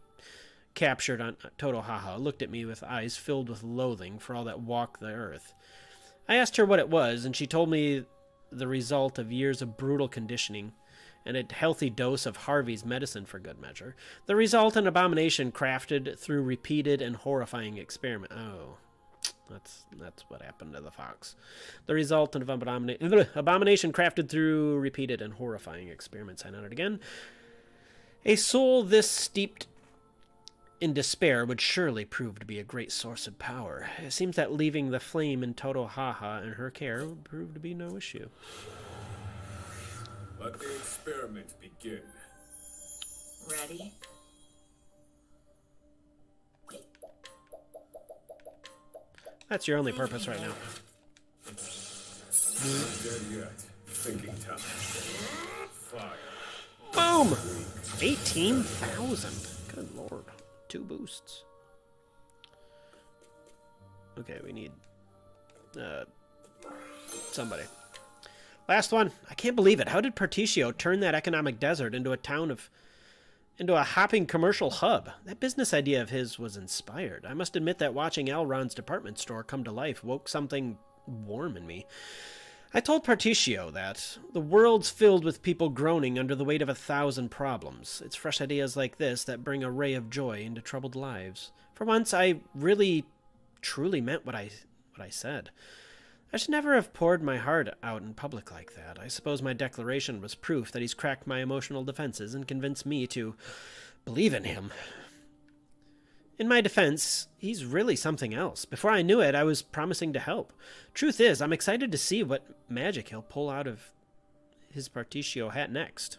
captured on Totohaha, looked at me with eyes filled with loathing for all that walk the earth. I asked her what it was, and she told me the result of years of brutal conditioning and a healthy dose of Harvey's medicine for good measure. The result, an abomination crafted through repeated and horrifying experiment. Oh, that's what happened to the fox. The result of abomination crafted through repeated and horrifying experiments. I noted again. A soul this steeped in despair would surely prove to be a great source of power. It seems that leaving the flame in Totohaha in her care would prove to be no issue. Let the experiment begin. Ready? That's your only purpose right now. Not dead yet. Thinking time. Fire. Boom! 18,000. Good lord. 2 boosts. Okay, we need somebody. Last one. I can't believe it. How did Particio turn that economic desert into a hopping commercial hub? That business idea of his was inspired. I must admit that watching Elrond's department store come to life woke something warm in me. I told Particio that the world's filled with people groaning under the weight of 1,000 problems. It's fresh ideas like this that bring a ray of joy into troubled lives. For once, I really, truly meant what I said. I should never have poured my heart out in public like that. I suppose my declaration was proof that he's cracked my emotional defenses and convinced me to believe in him. In my defense, he's really something else. Before I knew it, I was promising to help. Truth is, I'm excited to see what magic he'll pull out of his Particio hat next.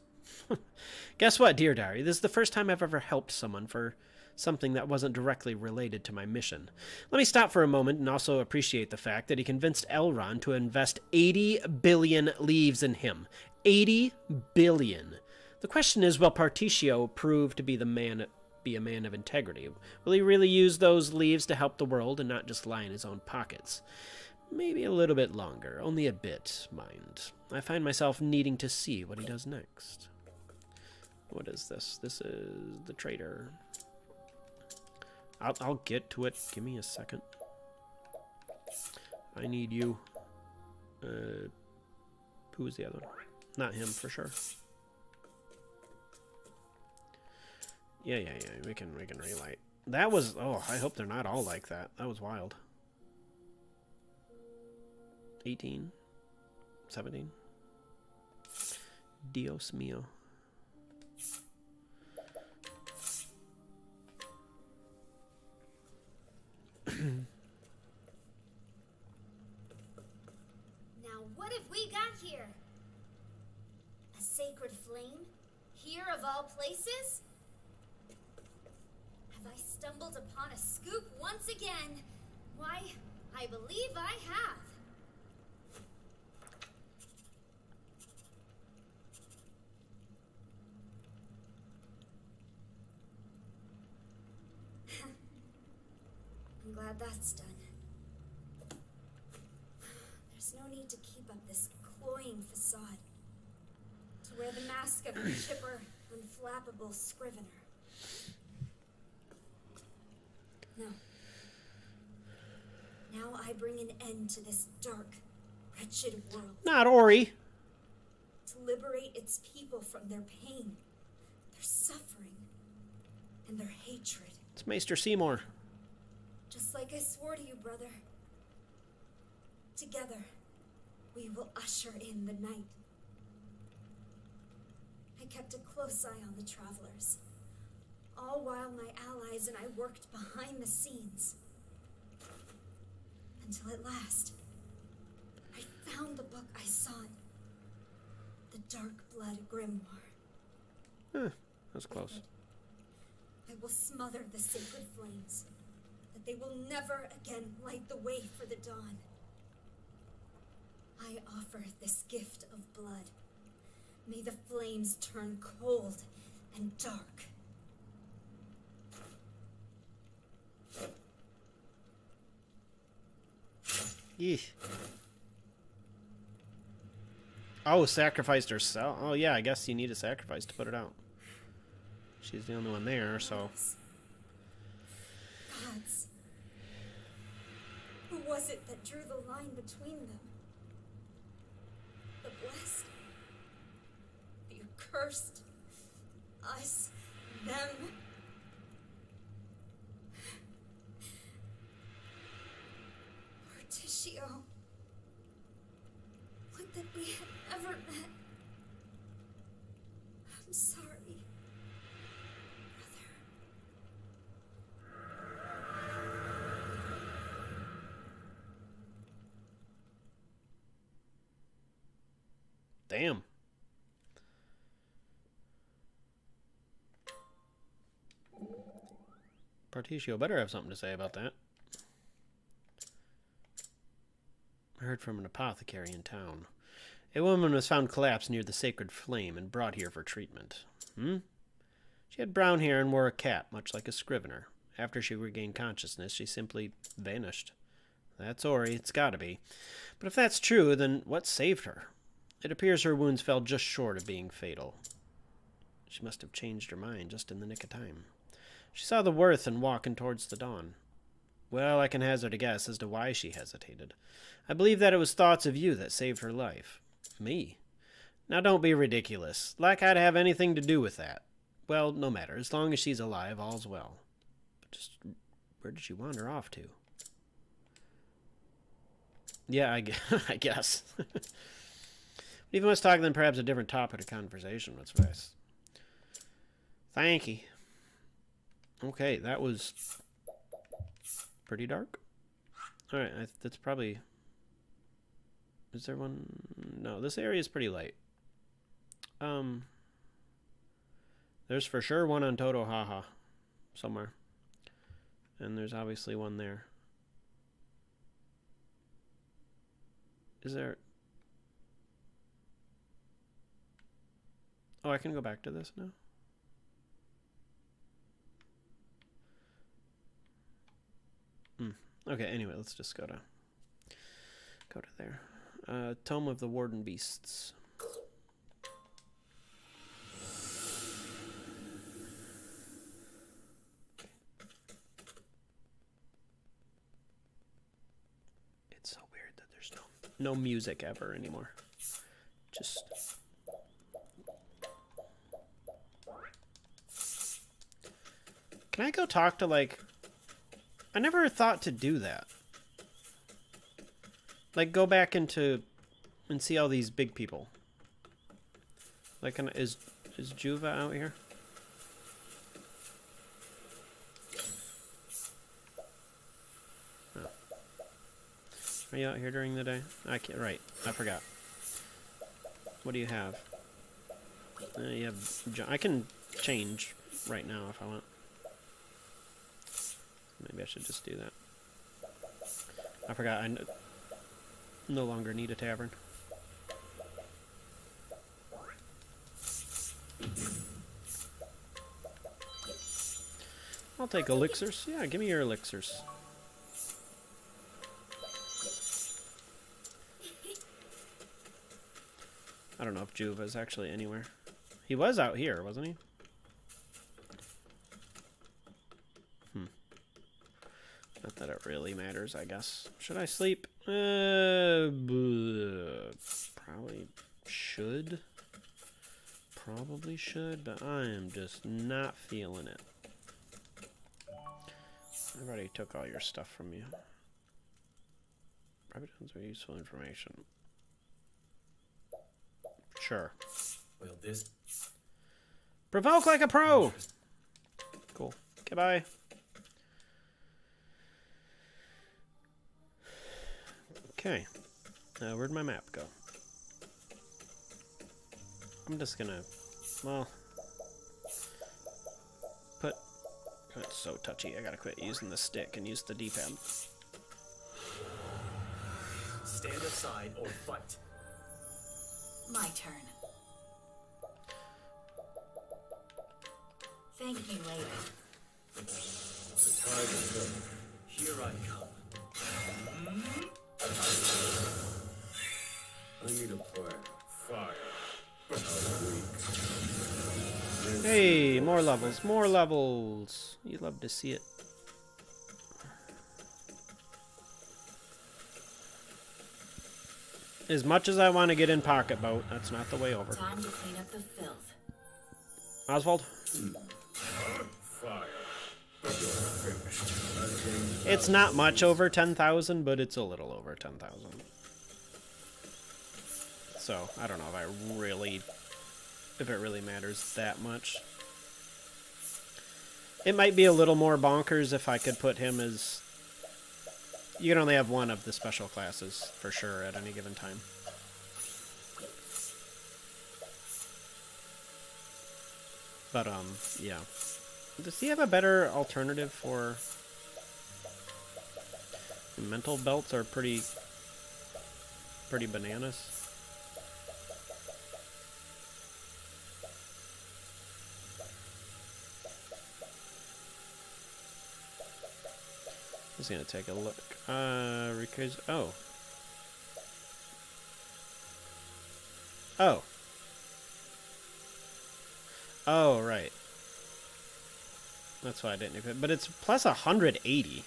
Guess what, dear diary? This is the first time I've ever helped someone for something that wasn't directly related to my mission. Let me stop for a moment and also appreciate the fact that he convinced Elrond to invest 80 billion leaves in him. 80 billion. The question is, will Particio prove to be a man of integrity? Will he really use those leaves to help the world and not just lie in his own pockets? Maybe a little bit longer. Only a bit, mind. I find myself needing to see what he does next. What is this? This is the traitor. I'll get to it. Give me a second. I need you. Who was the other one? Not him, for sure. Yeah. We can relight. That was... Oh, I hope they're not all like that. That was wild. 18. 17. Dios mío. Now, what have we got here? A sacred flame? Here of all places? Have I stumbled upon a scoop once again? Why, I believe I have. I'm glad that's done. There's no need to keep up this cloying facade. To wear the mask of a chipper, unflappable scrivener. No. Now I bring an end to this dark, wretched world. Not Ori. To liberate its people from their pain, their suffering, and their hatred. It's Maester Seymour. Just like I swore to you, brother. Together, we will usher in the night. I kept a close eye on the travelers, all while my allies and I worked behind the scenes. Until at last, I found the book I sought dark blood grimoire. That was close. I will smother the sacred flames, that they will never again light the way for the dawn. I offer this gift of blood. May the flames turn cold and dark. Eesh. Oh, sacrificed herself. Oh, yeah, I guess you need a sacrifice to put it out. She's the only one there, so... Gods. Who was it that drew the line between them? The blessed? The accursed? Us? Them? Morticio. Would that we had never met. I'm sorry, brother. Damn. Particio better have something to say about that. I heard from an apothecary in town. A woman was found collapsed near the sacred flame and brought here for treatment. She had brown hair and wore a cap, much like a scrivener. After she regained consciousness, she simply vanished. That's Ori, it's gotta be. But if that's true, then what saved her? It appears her wounds fell just short of being fatal. She must have changed her mind just in the nick of time. She saw the worth in walking towards the dawn. Well, I can hazard a guess as to why she hesitated. I believe that it was thoughts of you that saved her life. Me? Now don't be ridiculous. Like I'd have anything to do with that. Well, no matter. As long as she's alive, all's well. But just, where did she wander off to? Yeah, I guess. If you must talk, then perhaps a different topic of conversation would suffice. Thank you. Okay, that was pretty dark. Alright, that's probably... Is there one? No, this area is pretty light. There's for sure one on Toto Haha somewhere. And there's obviously one there. Is there... Oh, I can go back to this now? Okay, anyway, let's just go to there. Tome of the Warden Beasts. It's so weird that there's no music ever anymore. Just... Can I go talk to, like... I never thought to do that. Like, go back into... and see all these big people. Like, is Juva out here? Oh. Are you out here during the day? I can't... Right. I forgot. What do you have? You have... I can change right now if I want. Maybe I should just do that. I forgot I no longer need a tavern. I'll take elixirs. Yeah, give me your elixirs. I don't know if Juva's actually anywhere. He was out here, wasn't he? Not that it really matters, I guess. Should I sleep? Probably should. Probably should, but I am just not feeling it. I already took all your stuff from you. Private tons of useful information. Sure. Well, this... Provoke like a pro! Cool. Goodbye. Okay, where'd my map go? I'm just gonna, well, it's so touchy. I gotta quit using the stick and use the D-pad. Stand aside or fight. My turn. Thank me later. The time is up. Here I come. I need a plan. Fire. How weak. Hey, more levels, more levels. You love to see it. As much as I want to get in Pocket Boat, that's not the way over. Time to clean up the filth. Oswald? Fire. You're finished. It's not much over 10,000, but it's a little over 10,000. So, I don't know if it really matters that much. It might be a little more bonkers if I could put him as... You can only have one of the special classes, for sure, at any given time. But, yeah. Does he have a better alternative for... Mental belts are pretty bananas. Just gonna take a look. Because oh. Oh, right. That's why I didn't equip. But it's plus 180.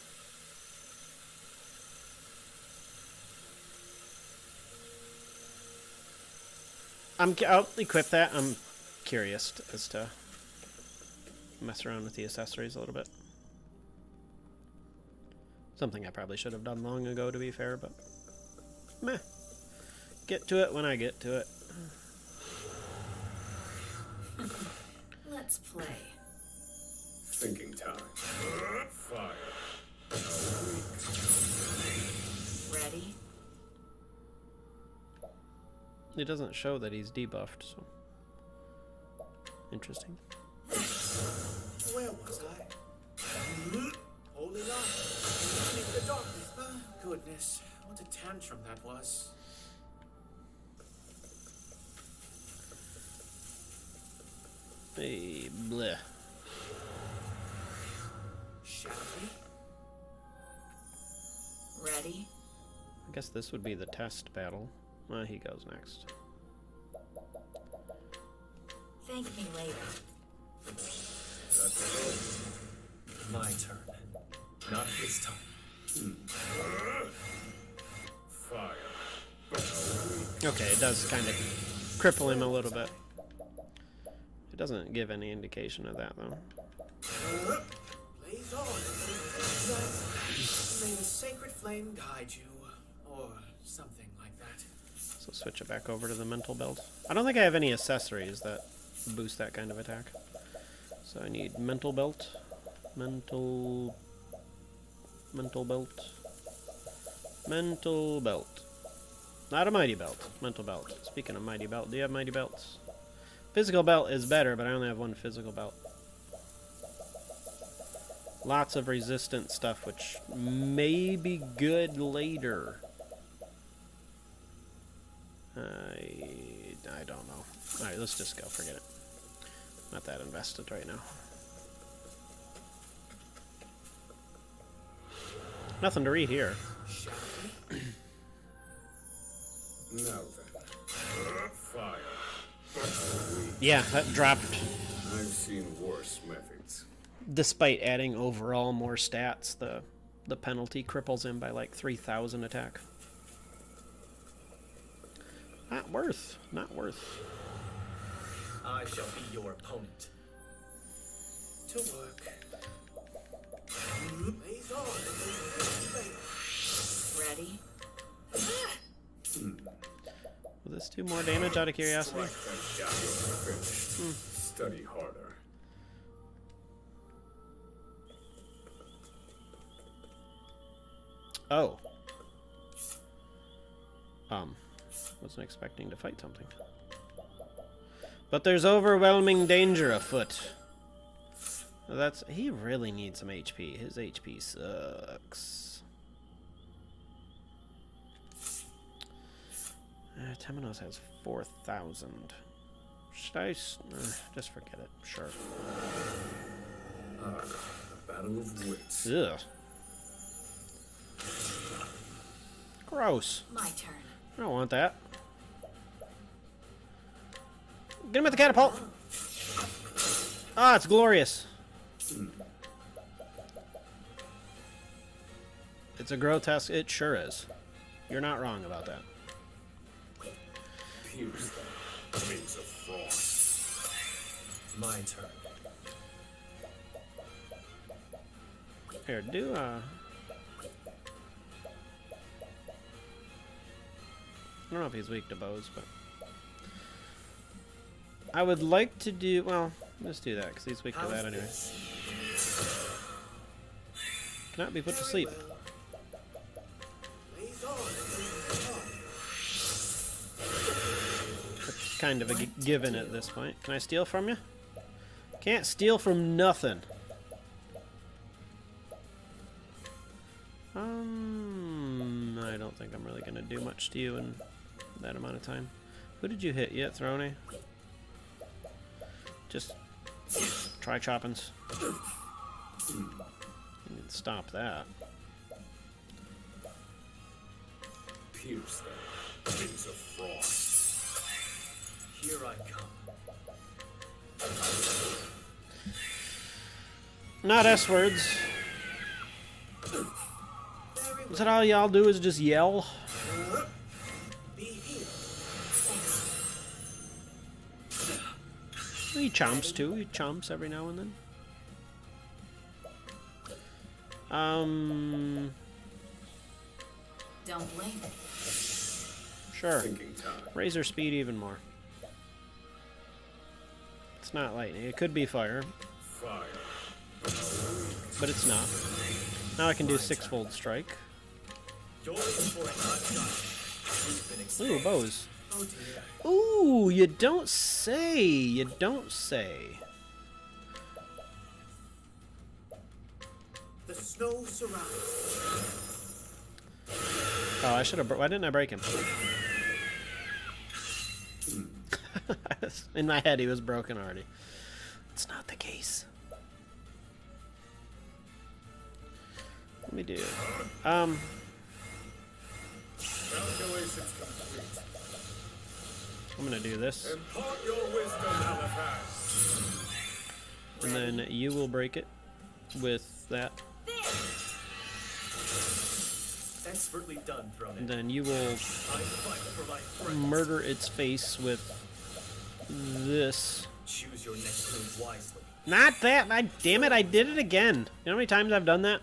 I'll equip that. I'm curious as to mess around with the accessories a little bit. Something I probably should have done long ago, to be fair, but meh. Get to it when I get to it. Let's play. Thinking time. Fire. How weak. Ready? It doesn't show that he's debuffed, so interesting. Where was I? Holding on. In the darkness. Goodness, what a tantrum that was. Hey, bleh. Shall we? Ready? I guess this would be the test battle. He goes next. Thank me later. My turn. Not this time. Fire. Okay, it does kind of cripple him a little bit. It doesn't give any indication of that, though. Blaze on. May the sacred flame guide you, or something like that. So switch it back over to the mental belt. I don't think I have any accessories that boost that kind of attack. So I need mental belt, mental belt, mental belt. Not a mighty belt, mental belt. Speaking of mighty belt, do you have mighty belts? Physical belt is better, but I only have one physical belt. Lots of resistant stuff, which may be good later. I don't know. Alright, let's just go. Forget it. Not that invested right now. Nothing to read here. Now then. Fire. How weak. Yeah, that dropped I've seen worse methods. despite adding overall more stats. The penalty cripples him by like 3,000 attack. Not worth. Not worth. I shall be your opponent. To work. Blaze on. Ready? Will this do more damage out of curiosity? Like that shot, you're finished. Study harder. Oh. Wasn't expecting to fight something. But there's overwhelming danger afoot. He really needs some HP. His HP sucks. Temenos has 4,000. Should I just forget it? Sure. A battle of wits. Ugh. Gross. My turn. I don't want that. Get him with the catapult. Ah, it's glorious. It's a grotesque. It sure is. You're not wrong about that. Pierce them. Wings of frost. My turn. Here, do I don't know if he's weak to bows, but I would like to do. Well, let's do that because he's weak to that anyway. Cannot be put to sleep. That's kind of a given at this point. Can I steal from you? Can't steal from nothing. I don't think I'm really gonna do much to you in that amount of time. Who did you hit yet, Throne? Just try choppins. You can stop that. Pierce them. Wings of frost. Here I come. Not S words. Is that all y'all do is just yell? Be healed. He chomps too. He chomps every now and then. Don't blame me. Sure. Thinking time. Raise her speed even more. It's not lightning. It could be fire, Fire. but it's not. Now I can do six-fold strike. You're in for it, I've done. You've been Ooh, exposed. bows. Oh dear. Ooh, you don't say. You don't say. The snow surrounds. Oh, I should have. Why didn't I break him? In my head, he was broken already. It's not the case. Let me do. Calculations complete. I'm gonna do this, Impart your wisdom, Alapaz. and then you will break it with that, Expertly done, Throne. and then you will I fight for my friends. murder its face with this. Choose your next move wisely. Not that! Damn it! I did it again. You know how many times I've done that?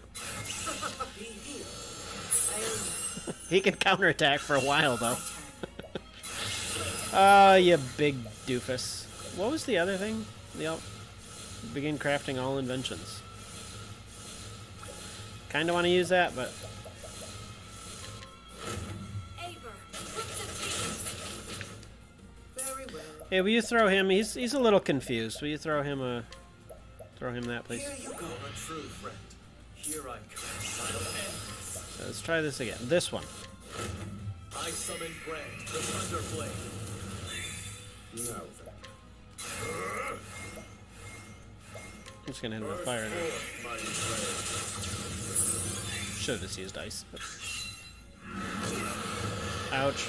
Be healed. He can counterattack for a while though. My turn. You big doofus. What was the other thing? Begin crafting all inventions. Kind of want to use that, but Aver, put to peace. Very well. hey, will you throw him? He's a little confused. Will you throw him that, please? Here you go, a true friend. Here I come. I'll end this. So let's try this again. This one. I summon Brand, the Thunder Blade. Now then. I'm just gonna hit him with fire now. Forth, mighty blade. Should have just used ice. But... Ouch.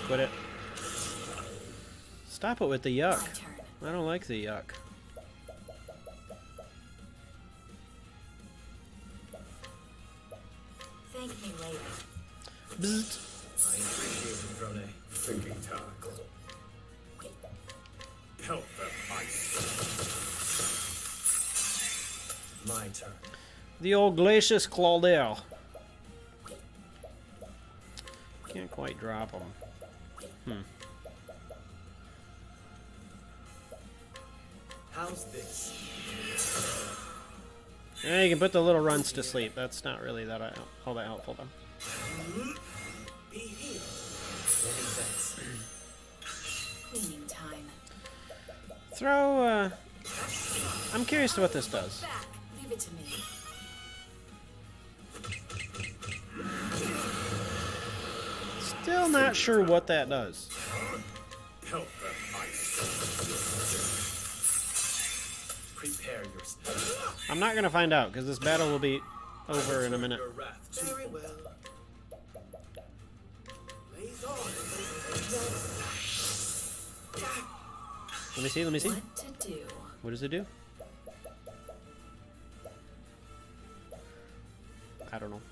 Quit it. Stop it with the yuck. My turn. I don't like the yuck. Thank me later. Bzzzt. I appreciate it, Throne. Thinking time. Pelt them ice. My turn. The old Glacius Claudel. Can't quite drop him. How's this? Yeah, you can put the little runs to sleep. That's not really all that helpful though. Be healed. Many thanks. Cleaning time. Throw, I'm curious to what this does. Back. Leave it to me. Still not sure what that does. Help them, ice. Prepare yourself. I'm not gonna find out, because this battle will be over in a minute. Your wrath to Very well. Blaze on. Let me see, let me see. What to do? What does it do? I don't know.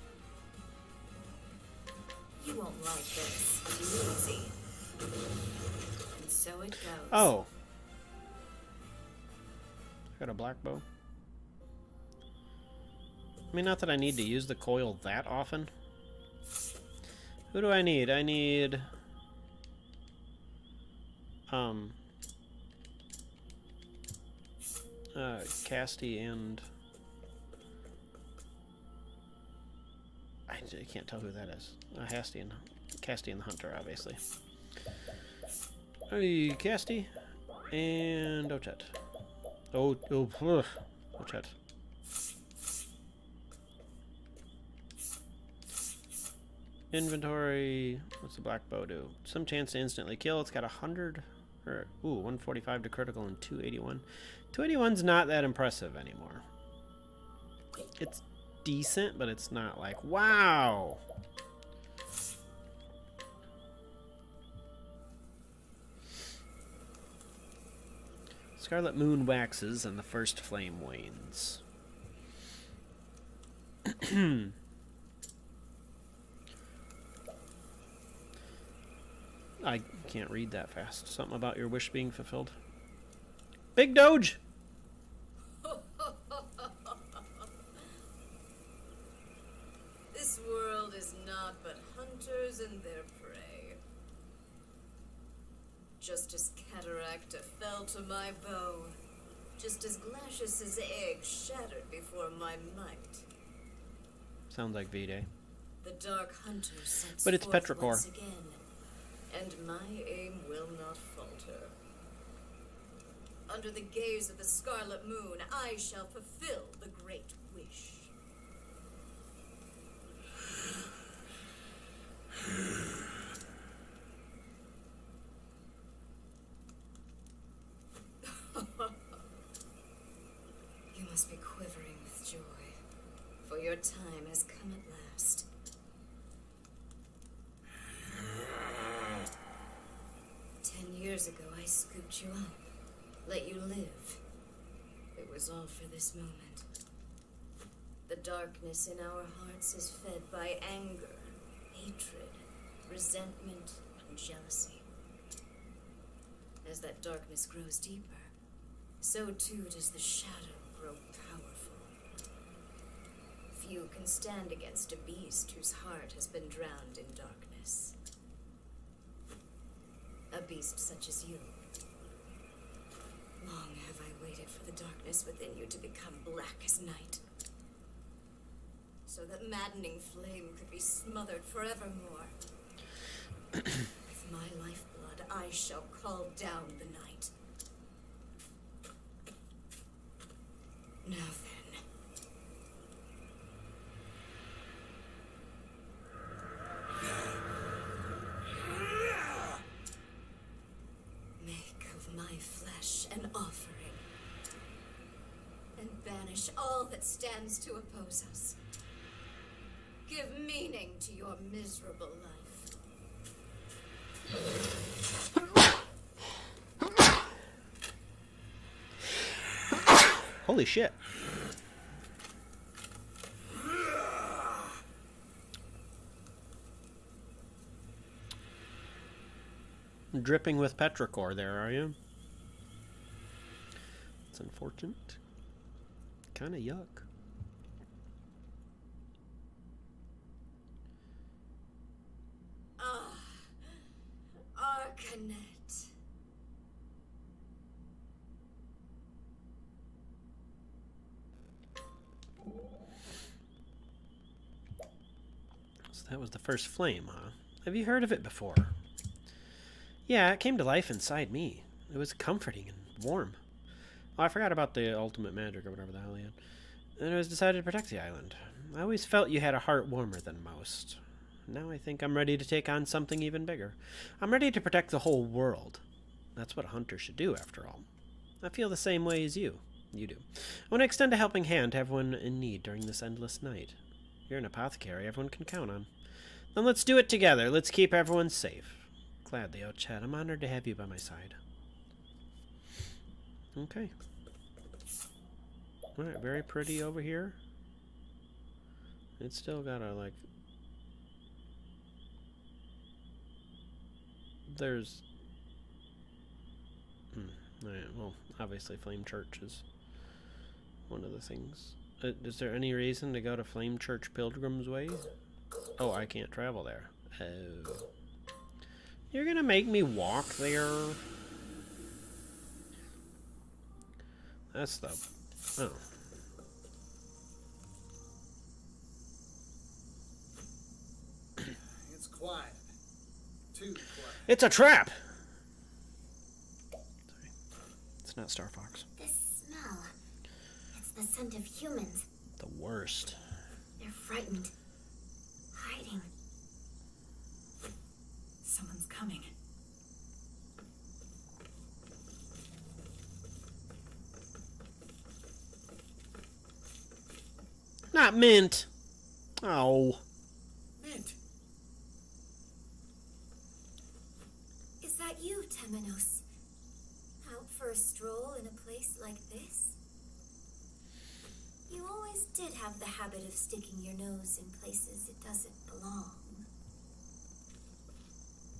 You won't like this. Too easy. And so it goes. Oh. I got a black bow. I mean, not that I need to use the coil that often. Who do I need? I need... Casty and... I can't tell who that is. Casty and the Hunter, obviously. Hey, Casty and Ochet. Ochet. Inventory. What's the black bow do? Some chance to instantly kill. It's got 100 or 145 to critical and 281. 281's not that impressive anymore. It's decent, but it's not like wow. Scarlet moon waxes and the first flame wanes. I can't read that fast. Something about your wish being fulfilled. Big Doge! This world is not but hunters and their prey. Just as Cataracta fell to my bow, just as Glacius's egg shattered before my might. Sounds like V-Day. The Dark Hunter sets But it's forth petrichor. once again, and my aim will not falter. Under the gaze of the Scarlet Moon, I shall fulfill the Great Wish. You must be quivering with joy, for your time has come at last. Years ago, I scooped you up, let you live. It was all for this moment. The darkness in our hearts is fed by anger, hatred, resentment, and jealousy. As that darkness grows deeper, so too does the shadow grow powerful. Few can stand against a beast whose heart has been drowned in darkness. A beast such as you. Long have I waited for the darkness within you to become black as night. So that maddening flame could be smothered forevermore. With my lifeblood, I shall call down the night. Now then. Make of my flesh an offering. And banish all that stands to oppose us. Give meaning to your miserable life. Holy shit. Dripping with petrichor there, are you? It's unfortunate. Kind of yuck. Arcanet. So that was the first flame, huh? Have you heard of it before? Yeah, it came to life inside me. It was comforting and warm. Oh, I forgot about the ultimate magic or whatever the hell he had. And it was decided to protect the island. I always felt you had a heart warmer than most. Now I think I'm ready to take on something even bigger. I'm ready to protect the whole world. That's what a hunter should do, after all. I feel the same way as you. You do. I want to extend a helping hand to everyone in need during this endless night. You're an apothecary everyone can count on. Then let's do it together. Let's keep everyone safe. Gladly, oh Chad. I'm honored to have you by my side. Okay. Alright, very pretty over here. It's still got a, like... There's... Alright, well, obviously Flame Church is one of the things. Is there any reason to go to Flame Church Pilgrim's Way? Oh, I can't travel there. Oh. You're gonna make me walk there? That's the... Oh. It's quiet. Too quiet. It's a trap! Sorry. It's not Star Fox. This smell. It's the scent of humans. The worst. They're frightened. Hiding. Someone's coming. Not Mint! Oh. Mint. Is that you, Temenos? Out for a stroll in a place like this? You always did have the habit of sticking your nose in places it doesn't belong.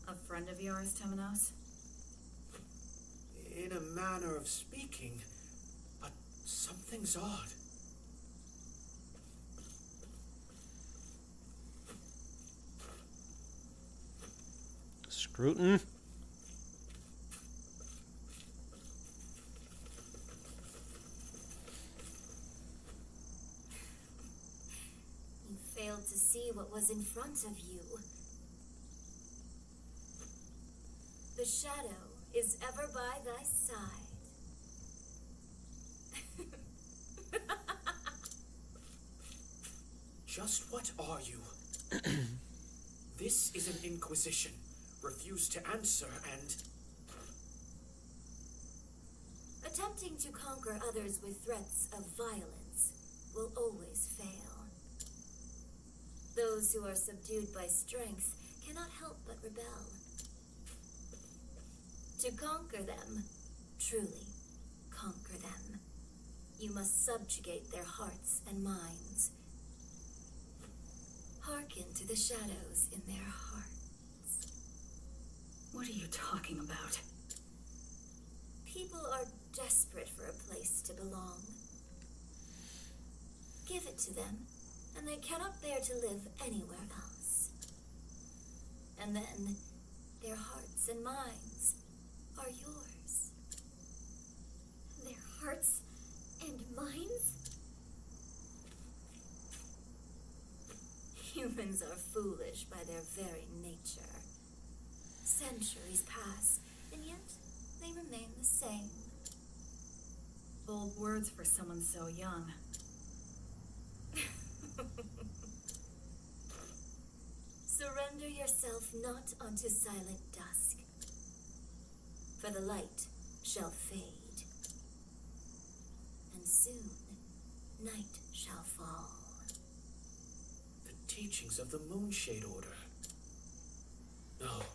A friend of yours, Temenos? In a manner of speaking, but something's odd. Scrutin. You failed to see what was in front of you. The shadow is ever by thy side. Just what are you? This is an inquisition. Refuse to answer and... Attempting to conquer others with threats of violence will always fail. Those who are subdued by strength cannot help but rebel. To conquer them, truly conquer them, you must subjugate their hearts and minds. Hearken to the shadows in their hearts. What are you talking about? People are desperate for a place to belong. Give it to them, and they cannot bear to live anywhere else. And then, their hearts and minds are yours. Their hearts and minds? Humans are foolish by their very nature. Centuries pass, and yet they remain the same. Bold words for someone so young. Surrender yourself not unto silent dusk, for the light shall fade, and soon night shall fall. The teachings of the Moonshade Order. No,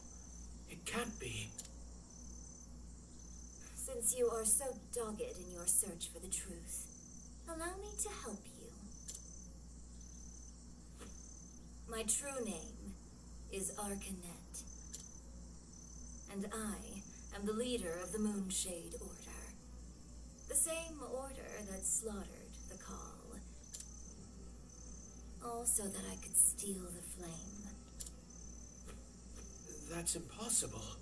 it can't be. Since you are so dogged in your search for the truth, allow me to help you. My true name is Arcanet, and I am the leader of the Moonshade Order. The same order that slaughtered the Call. All so that I could steal the flame. That's impossible.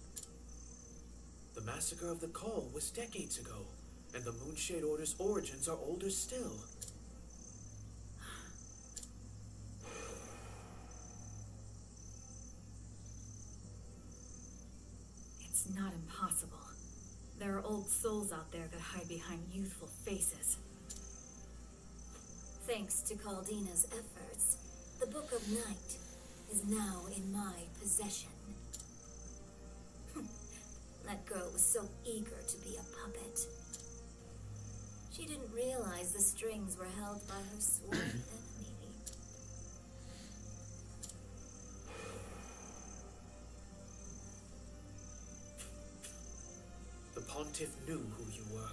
The massacre of the Call was decades ago, and the Moonshade Order's origins are older still. It's not impossible. There are old souls out there that hide behind youthful faces. Thanks to Caldina's efforts, the Book of Night is now in my possession. That girl was so eager to be a puppet. She didn't realize the strings were held by her sworn enemy. The Pontiff knew who you were.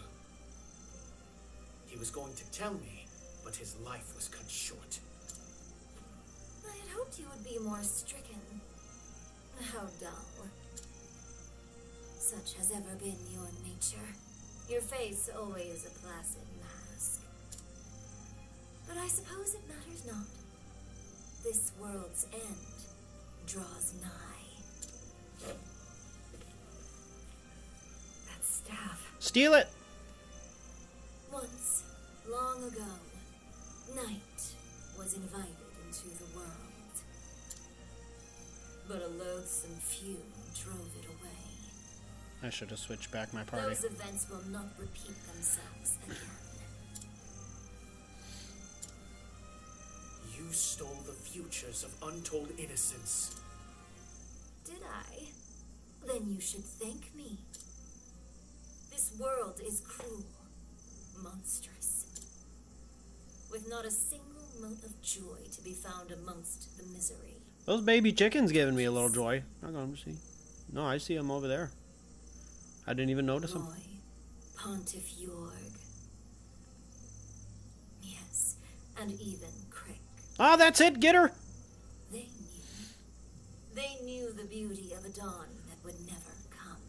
He was going to tell me, but his life was cut short. I had hoped you would be more stricken. How dull. Such has ever been your nature. Your face always a placid mask. But I suppose it matters not. This world's end draws nigh. That staff. Steal it! Once, long ago, night was invited into the world. But a loathsome few drove it away. I should have switched back my party. Those events will not repeat themselves again. You stole the futures of untold innocence. Did I? Then you should thank me. This world is cruel, monstrous, with not a single mote of joy to be found amongst the misery. Those baby chickens giving me a little joy. I'm going to see. No, I see them over there. I didn't even notice them. Roy, Pontiff Jorg. Yes, and even Crick. Oh, that's it. Get her. They knew the beauty of a dawn that would never come.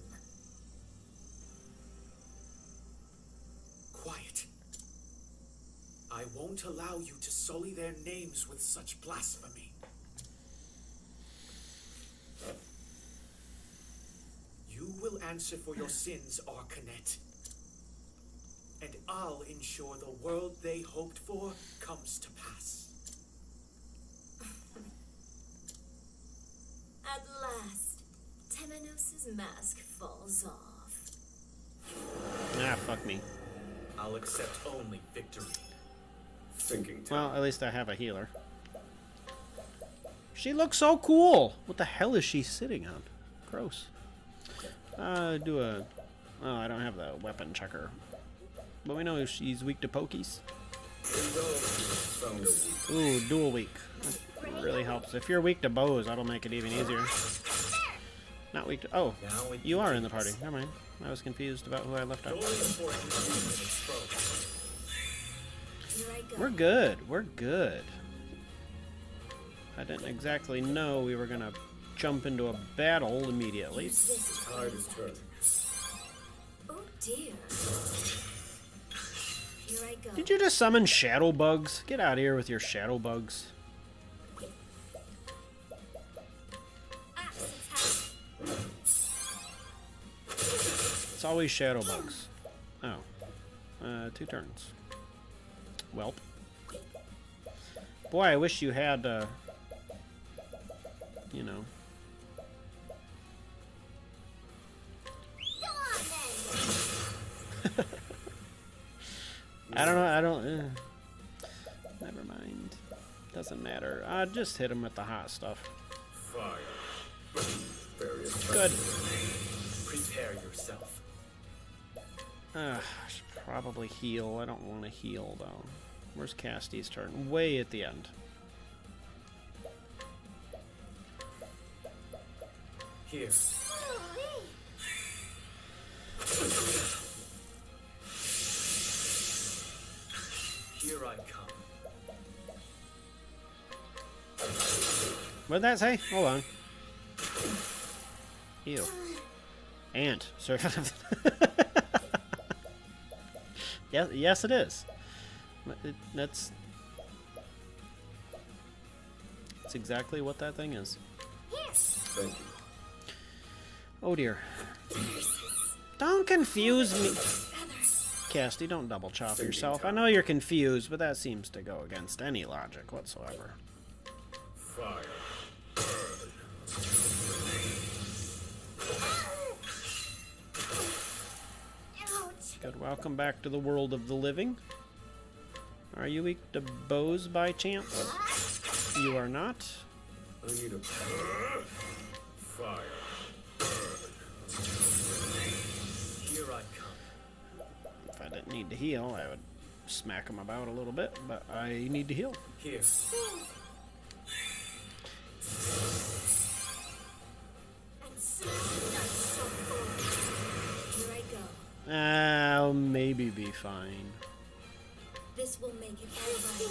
Quiet. I won't allow you to sully their names with such blasphemy. You will answer for your sins, Arcanet. And I'll ensure the world they hoped for comes to pass. At last, Temenos' mask falls off. Ah, fuck me. I'll accept only victory. Thinking time. Well, at least I have a healer. She looks so cool. What the hell is she sitting on? Gross. Do a... Oh, I don't have the weapon checker. But we know she's weak to pokies. Ooh, dual weak. That really helps. If you're weak to bows, that'll make it even easier. Not weak to... Oh, you are in the party. Never mind. I was confused about who I left out. Here I go. We're good. We're good. I didn't exactly know we were gonna jump into a battle immediately. Use this to Tide is turning. Oh dear. Here I go. Did you just summon shadow bugs? Get out of here with your shadow bugs. It's always shadow bugs. Oh. 2 turns. Welp. Boy, I wish you had, you know. I don't know, never mind. Doesn't matter. Just hit him with the hot stuff. Fire. Various Good. Prepare yourself. I should probably heal. I don't want to heal, though. Where's Casty's turn? Way at the end. Here. Here I come. What did that say? Hold on. Ew. Ant. Sorry. Yes, it is. That's exactly what that thing is. Thank you. Oh dear. Don't confuse me. Casty, don't double chop yourself. I know you're confused, but that seems to go against any logic whatsoever. Fire. Good. Welcome back to the world of the living. Are you weak to bows by chance? You are not. I need a fire. Here I come. If I didn't need to heal, I would smack him about a little bit, but I need to heal. Here. And soon, not so full. Here I go. I'll maybe be fine. This will make it all right.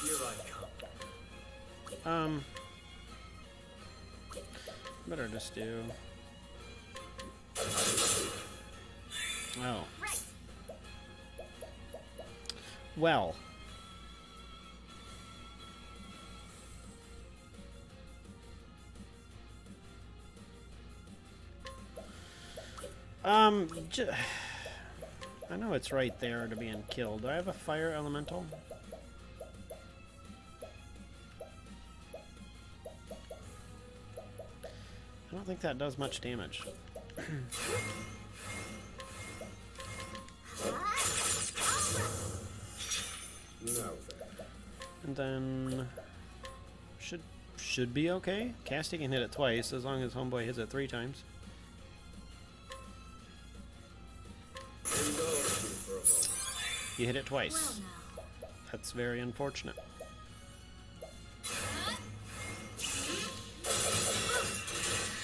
Here I come. Better just do. Oh. Well. I know it's right there to being killed. Do I have a fire elemental? I don't think that does much damage. Now then. And then should be okay. Casty can hit it twice as long as Homeboy hits it 3 times. Indulge me for a moment. You hit it Well twice. now. That's very unfortunate.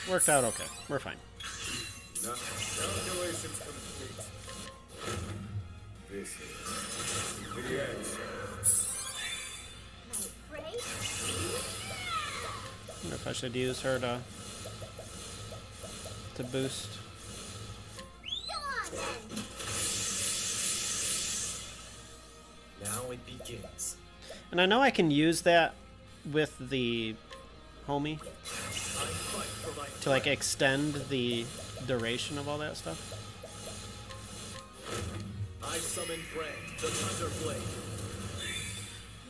Worked out okay. We're fine. Calculations complete. This is the answer. My prey? I wonder if I should use her to boost. Go on then. Now it begins. And I know I can use that with the homie I fight for my to like extend the duration of all that stuff. I summon Brand, the Thunder Blade.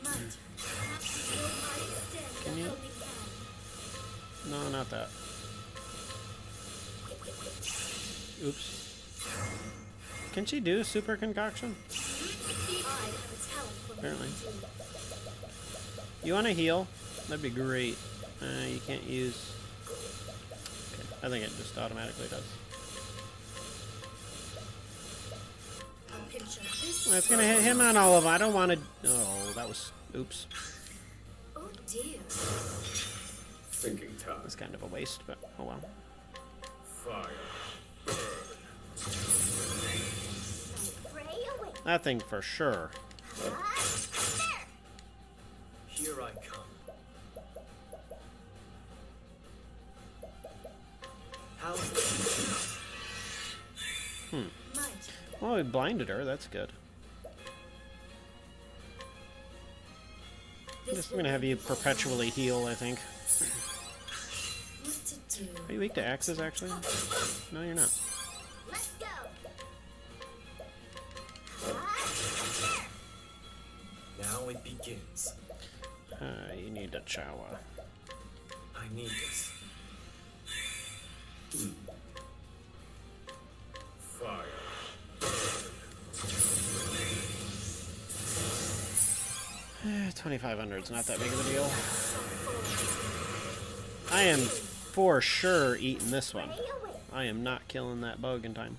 My turn. Perhaps you will not extend Can the you? helping hand. No, not that. Oops. Can she do super concoction? I have a talent for Apparently. making tea. You want to heal? That'd be great. You can't use... Okay, I think it just automatically does. A pinch of this. Well, it's gonna hit him on all of them. I don't want to... Oh, that was... Oops. Oh dear. Thinking time. That's kind of a waste, but oh well. Fire. My prey away. That thing for sure. There. Here I come. How's this? My turn. Well, we blinded her. That's good. I'm This just will gonna have make you it all perpetually heal, I think. What to do? Are you weak to axes, actually? No, you're not. Let's go. Now it begins. You need a Chawa. I need this. Fire. 2,500's not that big of a deal. I am for sure eating this one. I am not killing that bug in time.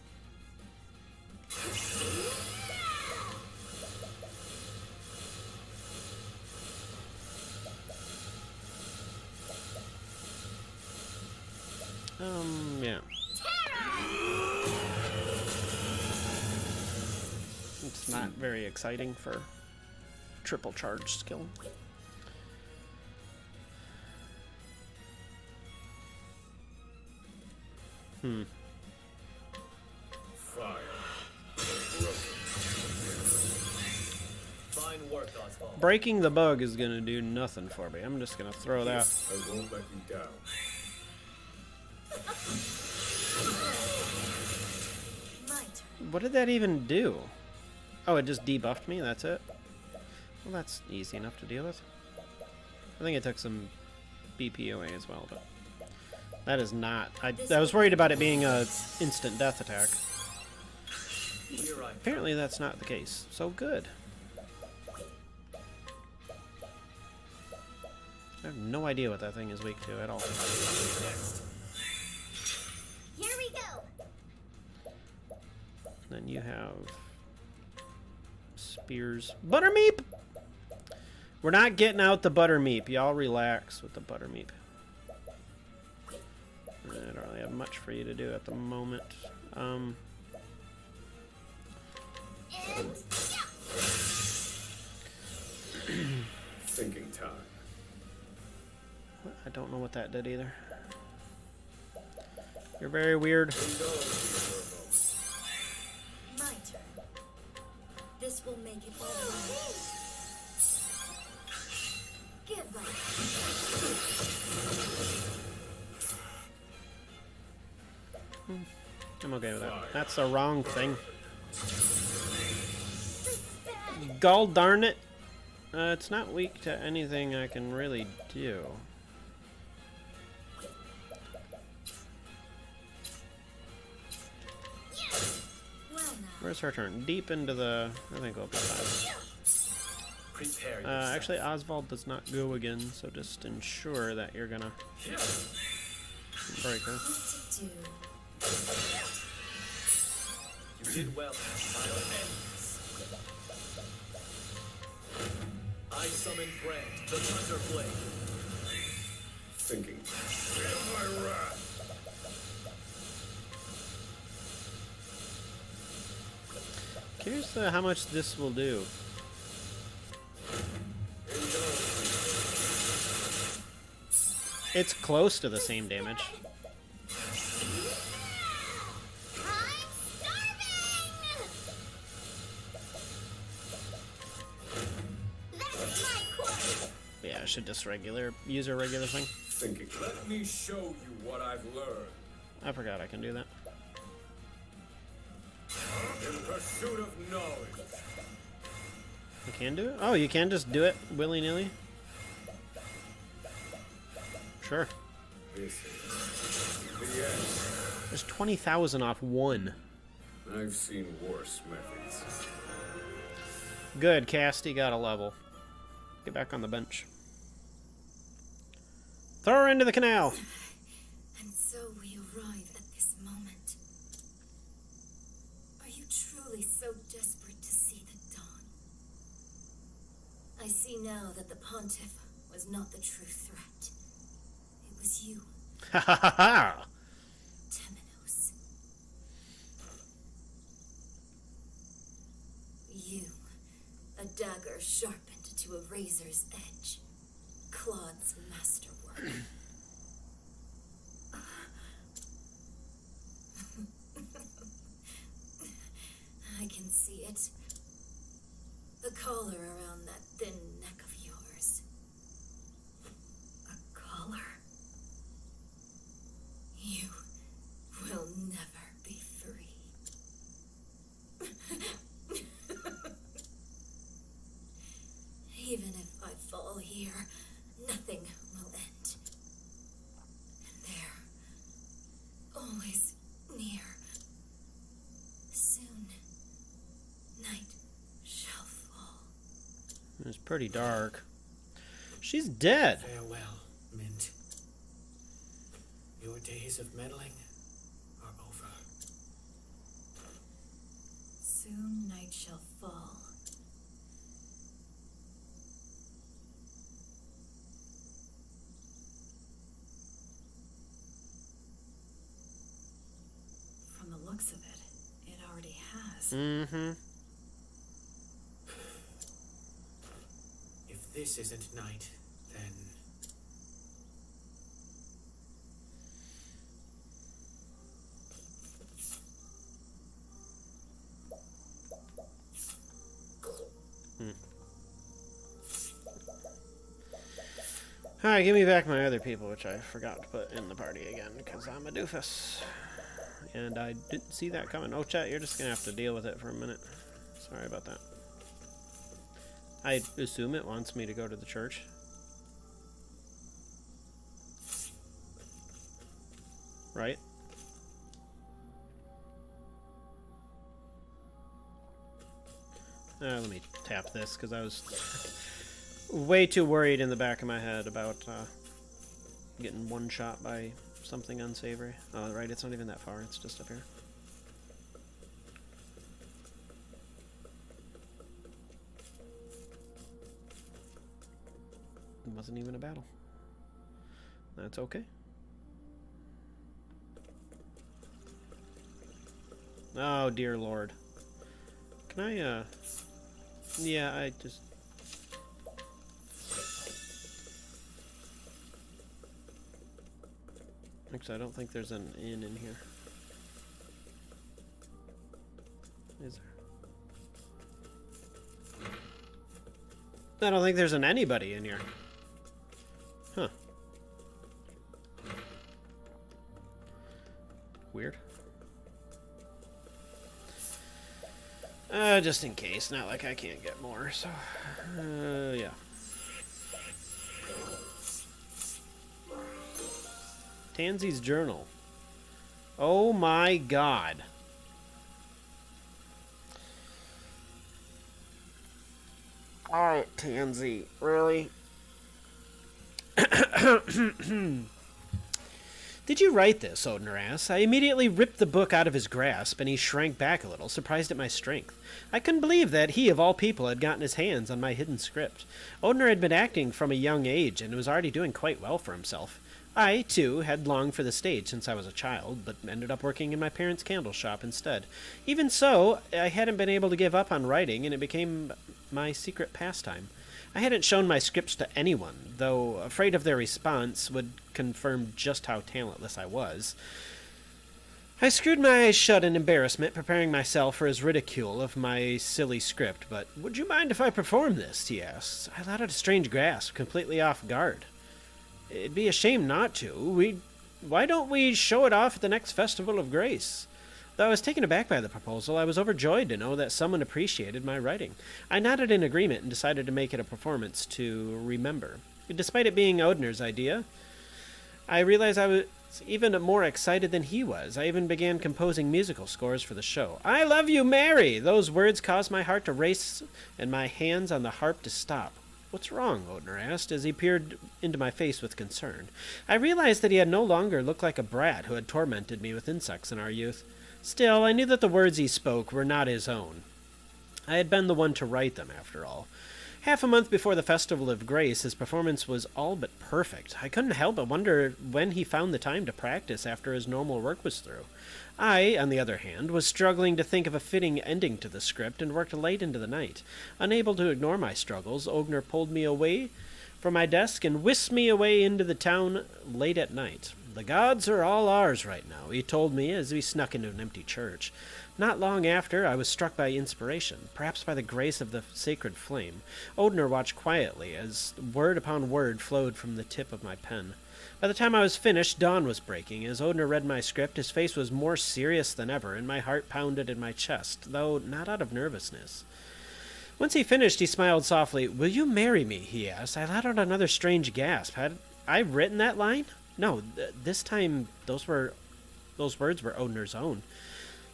Yeah. It's not very exciting for triple charge skill. Fire. Fine work, Oswald. Breaking the bug is gonna do nothing for me. I'm just gonna throw that. I won't let you down. My turn. What did that even do? Oh, it just debuffed me, that's it? Well, that's easy enough to deal with. I think it took some BP away as well, but That is not. I was worried about it being a instant death attack. Here I Apparently that's not the case. So good. I have no idea what that thing is weak to at all. Here we go. Then you have spears. Buttermeep! We're not getting out the buttermeep. Y'all relax with the buttermeep. I don't really have much for you to do at the moment. Thinking time. I don't know what that did either. You're very weird. My turn. This will make it all right. Give up. I'm okay with that. That's the wrong thing. Gall darn it. It's not weak to anything I can really do. Well now. Where's her turn? Deep into the... I think we'll be fine. prepare yourself. Actually, Oswald does not go again, so just ensure that you're gonna break her. What to do? You did well. I'll end this. I summon Brand, the Thunder Blade. Thinking. Feel my wrath. Curious how much this will do. It's close to the same damage. Yeah, I should just use a regular thing. Thinking. Let me show you what I've learned. I forgot I can do that. In pursuit of knowledge. You can do it? Oh, you can just do it willy-nilly? Sure. This is the end. There's 20,000 off one. I've seen worse methods. Good, Casty got a level. Get back on the bench. Throw her into the canal. And so we arrive at this moment. Are you truly so desperate to see the dawn? I see now that the Pontiff was not the true threat. It was you, Ha ha ha ha! Temenos. You, a dagger sharpened to a razor's edge. Claude's masterwork. I can see it. The collar around that thin neck of yours. A collar? You will never be free. Even if I fall here, nothing will end. And there, always near, soon, night shall fall. It's pretty dark. She's dead. Farewell, Mint. Your days of meddling are over. Soon night shall fall. From the looks of it, it already has. Mm-hmm. If this isn't night, then... Alright, give me back my other people, which I forgot to put in the party again, because I'm a doofus. And I didn't see that coming. Oh, chat, you're just going to have to deal with it for a minute. Sorry about that. I assume it wants me to go to the church. right? Let me tap this, because I was way too worried in the back of my head about getting one shot by something unsavory. Oh, right, it's not even that far, it's just up here. It wasn't even a battle. That's okay. Oh, dear Lord. Can I, yeah, I just... Actually, I don't think there's an inn in here. Is there? I don't think there's an anybody in here. Huh. Weird. Just in case. Not like I can't get more, so... yeah. Tansy's journal. Oh my god. Alright, Tansy. Really? Did you write this? Odner asked. I immediately ripped the book out of his grasp, and he shrank back a little, surprised at my strength. I couldn't believe that he, of all people, had gotten his hands on my hidden script. Odner had been acting from a young age, and was already doing quite well for himself. I, too, had longed for the stage since I was a child, but ended up working in my parents' candle shop instead. Even so, I hadn't been able to give up on writing, and it became my secret pastime. I hadn't shown my scripts to anyone, though afraid of their response would confirm just how talentless I was. I screwed my eyes shut in embarrassment, preparing myself for his ridicule of my silly script. But would you mind if I perform this? He asked. I let out a strange gasp, completely off guard. It'd be a shame not to. Why don't we show it off at the next Festival of Grace? Though I was taken aback by the proposal, I was overjoyed to know that someone appreciated my writing. I nodded in agreement and decided to make it a performance to remember. Despite it being Odner's idea, I realized I was even more excited than he was. I even began composing musical scores for the show. I love you, Mary! Those words caused my heart to race and my hands on the harp to stop. What's wrong? Odner asked, as he peered into my face with concern. I realized that he had no longer looked like a brat who had tormented me with insects in our youth. Still, I knew that the words he spoke were not his own. I had been the one to write them, after all. Half a month before the Festival of Grace, his performance was all but perfect. I couldn't help but wonder when he found the time to practice after his normal work was through. I, on the other hand, was struggling to think of a fitting ending to the script and worked late into the night. Unable to ignore my struggles, Ogner pulled me away from my desk and whisked me away into the town late at night. The gods are all ours right now, he told me as we snuck into an empty church. Not long after, I was struck by inspiration, perhaps by the grace of the sacred flame. Odner watched quietly as word upon word flowed from the tip of my pen. By the time I was finished, dawn was breaking. As Odner read my script, his face was more serious than ever, and my heart pounded in my chest, though not out of nervousness. Once he finished, he smiled softly. Will you marry me? He asked. I let out another strange gasp. Had I written that line? No, this time those words were Odner's own.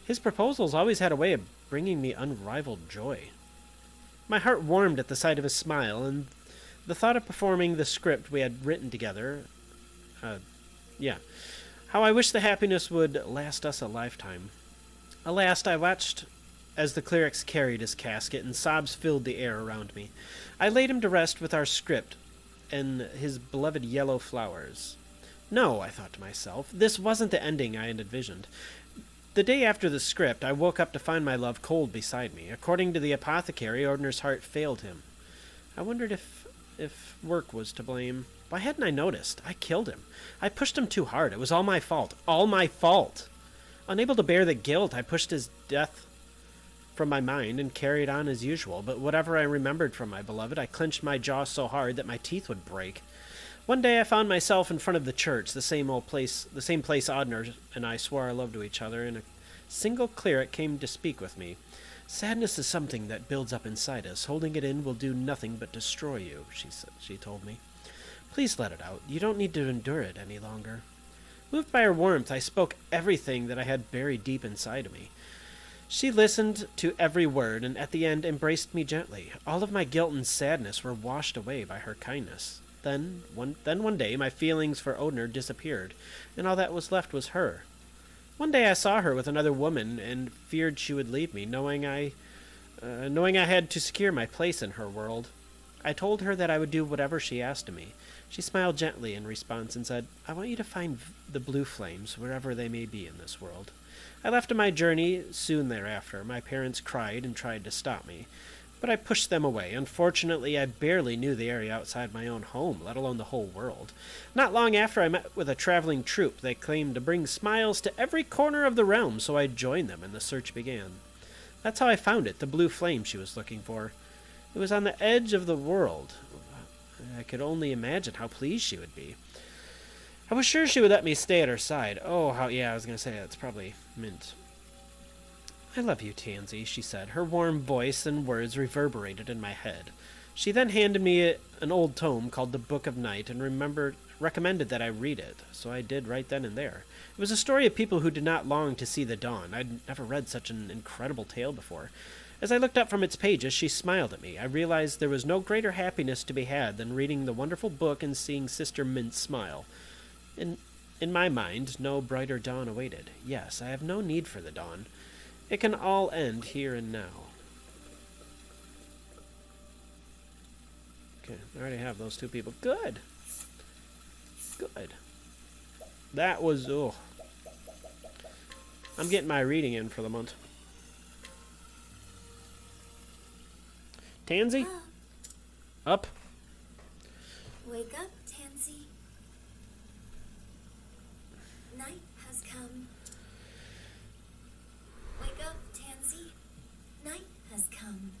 His proposals always had a way of bringing me unrivaled joy. My heart warmed at the sight of his smile, and the thought of performing the script we had written together... How I wish the happiness would last us a lifetime. Alas, I watched as the clerics carried his casket, and sobs filled the air around me. I laid him to rest with our script and his beloved yellow flowers. No, I thought to myself, this wasn't the ending I had envisioned. The day after the script, I woke up to find my love cold beside me. According to the apothecary, Odner's heart failed him. I wondered if work was to blame. Why hadn't I noticed? I killed him. I pushed him too hard. It was all my fault. All my fault. Unable to bear the guilt, I pushed his death from my mind and carried on as usual. But whatever I remembered from my beloved, I clenched my jaw so hard that my teeth would break. One day I found myself in front of the church, the same place Odner and I swore our love to each other, and a single cleric came to speak with me. Sadness is something that builds up inside us. Holding it in will do nothing but destroy you, she told me. Please let it out. You don't need to endure it any longer. Moved by her warmth, I spoke everything that I had buried deep inside of me. She listened to every word, and at the end embraced me gently. All of my guilt and sadness were washed away by her kindness. Then one day, my feelings for Odner disappeared, and all that was left was her. One day I saw her with another woman, and feared she would leave me, knowing I had to secure my place in her world. I told her that I would do whatever she asked of me. She smiled gently in response and said, "I want you to find the blue flames, wherever they may be in this world." I left on my journey soon thereafter. My parents cried and tried to stop me, but I pushed them away. Unfortunately, I barely knew the area outside my own home, let alone the whole world. Not long after, I met with a traveling troupe. They claimed to bring smiles to every corner of the realm, so I joined them and the search began. That's how I found it, the blue flame she was looking for. It was on the edge of the world. I could only imagine how pleased she would be. I was sure she would let me stay at her side. Oh, I was going to say, that's probably mint. "I love you, Tansy," she said. Her warm voice and words reverberated in my head. She then handed me an old tome called The Book of Night and recommended that I read it, so I did right then and there. It was a story of people who did not long to see the dawn. I'd never read such an incredible tale before. As I looked up from its pages, she smiled at me. I realized there was no greater happiness to be had than reading the wonderful book and seeing Sister Mint smile. In my mind, no brighter dawn awaited. Yes, I have no need for the dawn. It can all end here and now. Okay, I already have those two people. Good. Good. That was, I'm getting my reading in for the month. Tansy? Up. Wake up, Tansy. Night has come. Wake up, Tansy. Night has come.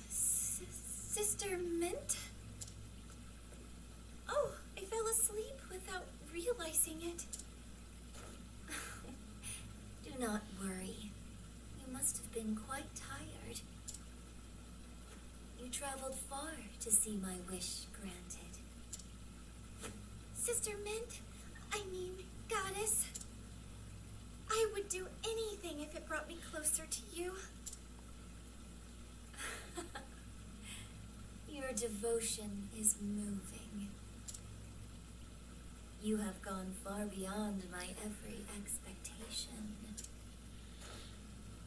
Sister Mint? Oh, I fell asleep without realizing it. Do not worry. You must have been quite tired. You traveled far to see my wish granted. Sister Mint, I mean, Goddess. I would do anything if it brought me closer to you. Your devotion is moving. You have gone far beyond my every expectation.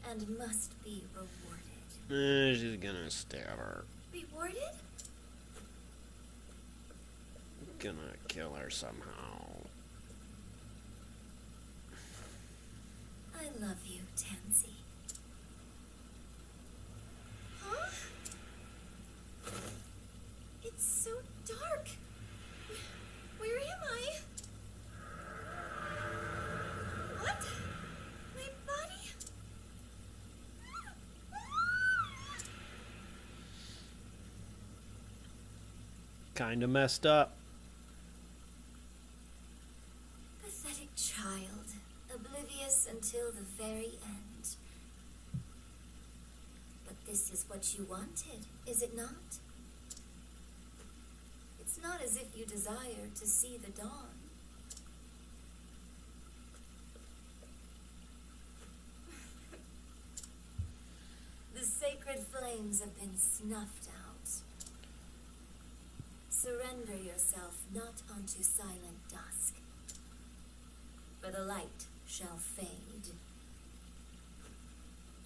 And must be rewarded. She's gonna stab her. Rewarded? Gonna kill her somehow. I love you, Tansy. Huh? It's so dark. Where am I? What? My body? Kinda messed up. Pathetic child, oblivious until the very end. But this is what you wanted, is it not? It's not as if you desired to see the dawn. The sacred flames have been snuffed out. Surrender yourself not unto silent dusk, for the light shall fade.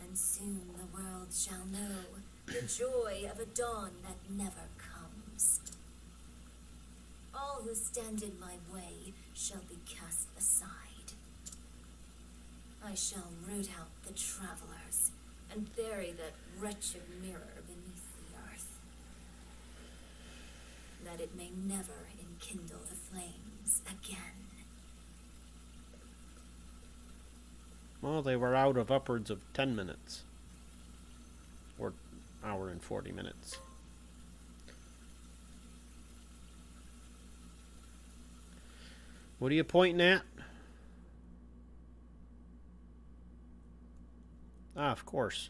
And soon the world shall know the joy of a dawn that never comes. All who stand in my way shall be cast aside. I shall root out the travelers and bury that wretched mirror beneath the earth, that it may never enkindle the flames again. Well, they were out of upwards of 10 minutes. Or hour and 40 minutes. What are you pointing at? Ah, of course.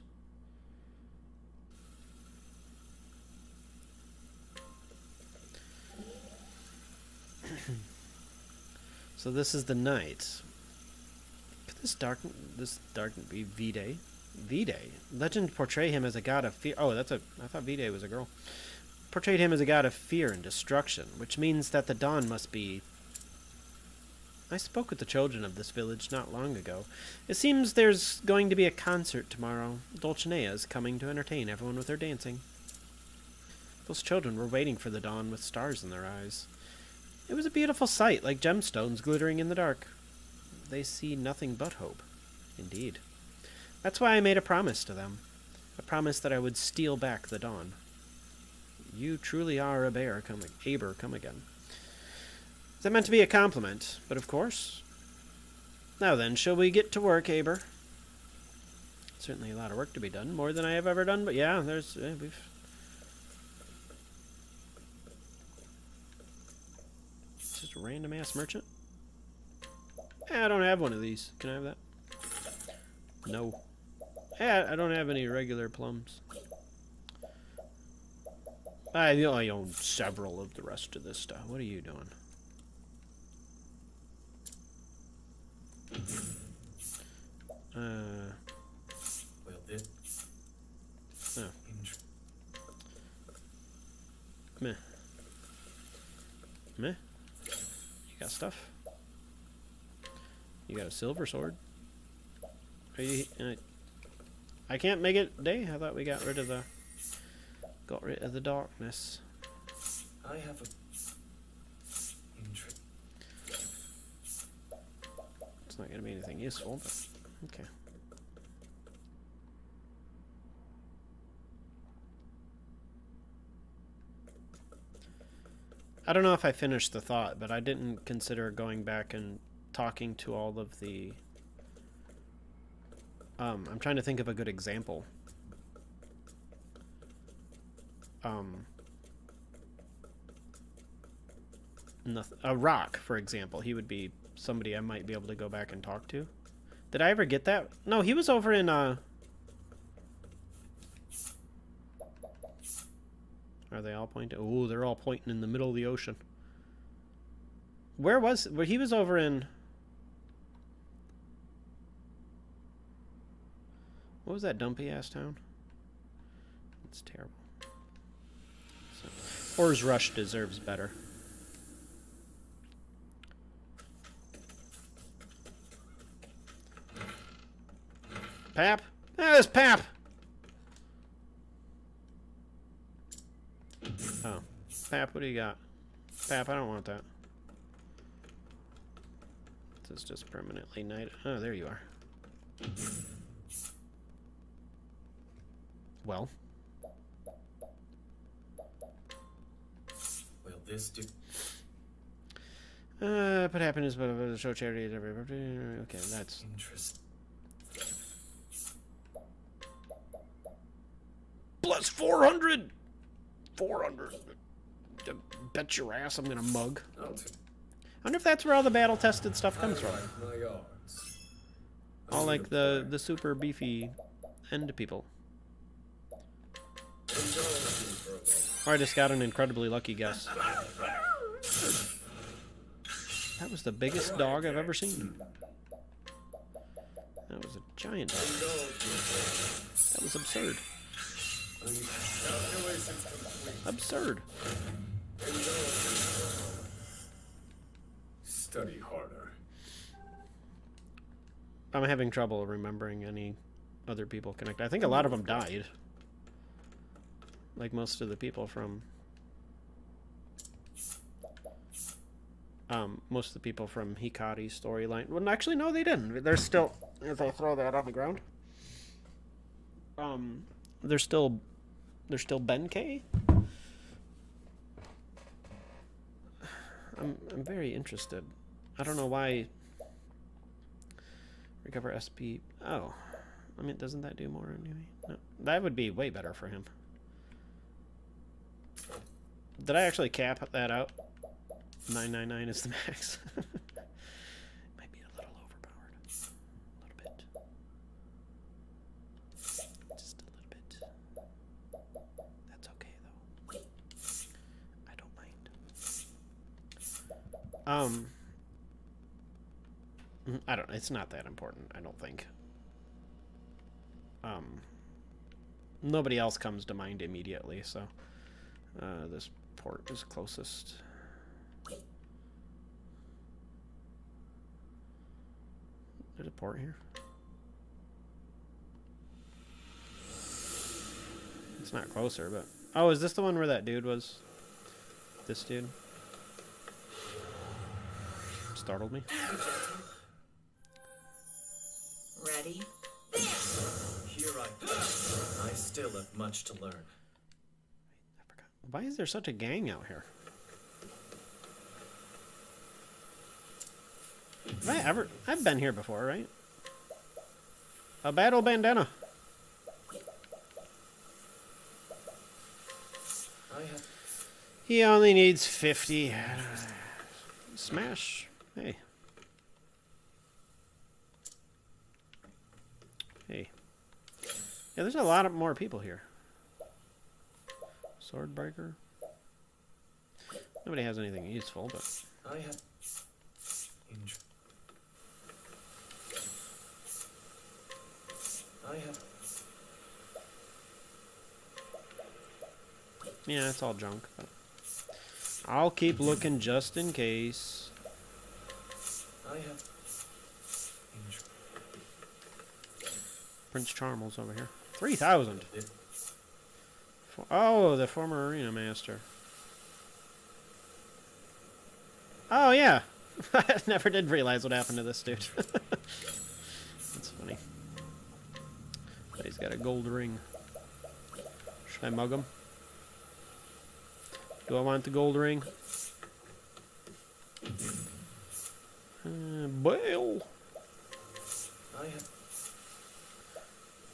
So this is the night. Could this dark be V-Day? V-Day. Legend portray him as a god of fear. Oh, I thought V-Day was a girl. Portrayed him as a god of fear and destruction, which means that the dawn must be... I spoke with the children of this village not long ago. It seems there's going to be a concert tomorrow. Dulcinea is coming to entertain everyone with her dancing. Those children were waiting for the dawn with stars in their eyes. It was a beautiful sight, like gemstones glittering in the dark. They see nothing but hope. Indeed. That's why I made a promise to them. A promise that I would steal back the dawn. You truly are Aber come again. That meant to be a compliment, but of course. Now then, shall we get to work, Aber? Certainly a lot of work to be done, more than I have ever done, but yeah, we've... Just a random-ass merchant? I don't have one of these. Can I have that? No. I don't have any regular plums. I own several of the rest of this stuff. What are you doing? Well, this. Oh. Meh. Meh. You got stuff? You got a silver sword? Are you... I can't make it day? I thought we got rid of the... Got rid of the darkness. I have a... It's not going to be anything useful, but... Okay. I don't know if I finished the thought, but I didn't consider going back and talking to all of the... I'm trying to think of a good example. A Rock, for example. He would be somebody I might be able to go back and talk to. Did I ever get that? No, he was over in, Are they all pointing? Oh, they're all pointing in the middle of the ocean. Where he was over in... What was that dumpy-ass town? It's terrible. Horror's Rush deserves better. Pap? There's Pap! Oh. Pap, what do you got? Pap, I don't want that. This is just permanently night. Oh, there you are. Well. Well, this do... Put happiness, but show charity at every... Okay, that's... Interest. Plus 400! 400! Bet your ass I'm gonna mug. I wonder if that's where all the battle-tested stuff comes from. All like the super beefy end people. Or I just got an incredibly lucky guess. That was the biggest dog I've ever seen. That was a giant dog. That was absurd. Absurd. Study harder. I'm having trouble remembering any other people connected. I think a lot of them died. Like most of the people from... most of the people from Hikari's storyline. Well, actually, no, they didn't. They're still... If I throw that on the ground. They're still Benkei. I'm very interested. I don't know why. Recover SP. Oh, I mean, doesn't that do more anyway? No, that would be way better for him. Did I actually cap that out? 999 is the max. Might be a little overpowered. A little bit. Just a little bit. That's okay though. I don't mind. I don't. It's not that important. I don't think. Nobody else comes to mind immediately, so this port is closest. There's a port here. It's not closer, but... Oh, is this the one where that dude was? This dude? Startled me. Ready? Here I still have much to learn. I forgot. Why is there such a gang out here? Have I ever... I've been here before, right? A battle bandana. He only needs 50. Smash. Hey. Hey. Yeah, there's a lot of more people here. Swordbreaker. Nobody has anything useful, but... I have... Yeah, it's all junk, but... I'll keep looking just in case. I have... Prince Charmel's over here. 3,000! Oh, the former arena master. Oh, yeah! I never did realize what happened to this dude. That's funny. But he's got a gold ring. Should I mug him? Do I want the gold ring? Bail! I have...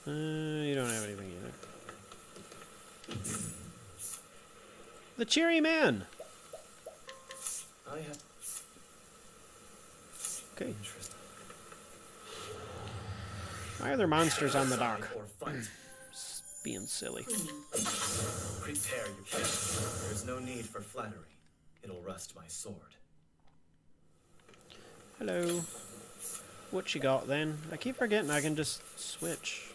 You don't have anything either. The cheery man! I have... Okay. Why are there monsters on the dock? Or fight. Being silly. Prepare your kit. There's no need for flattery. It'll rust my sword. Hello. What you got then? I keep forgetting I can just switch.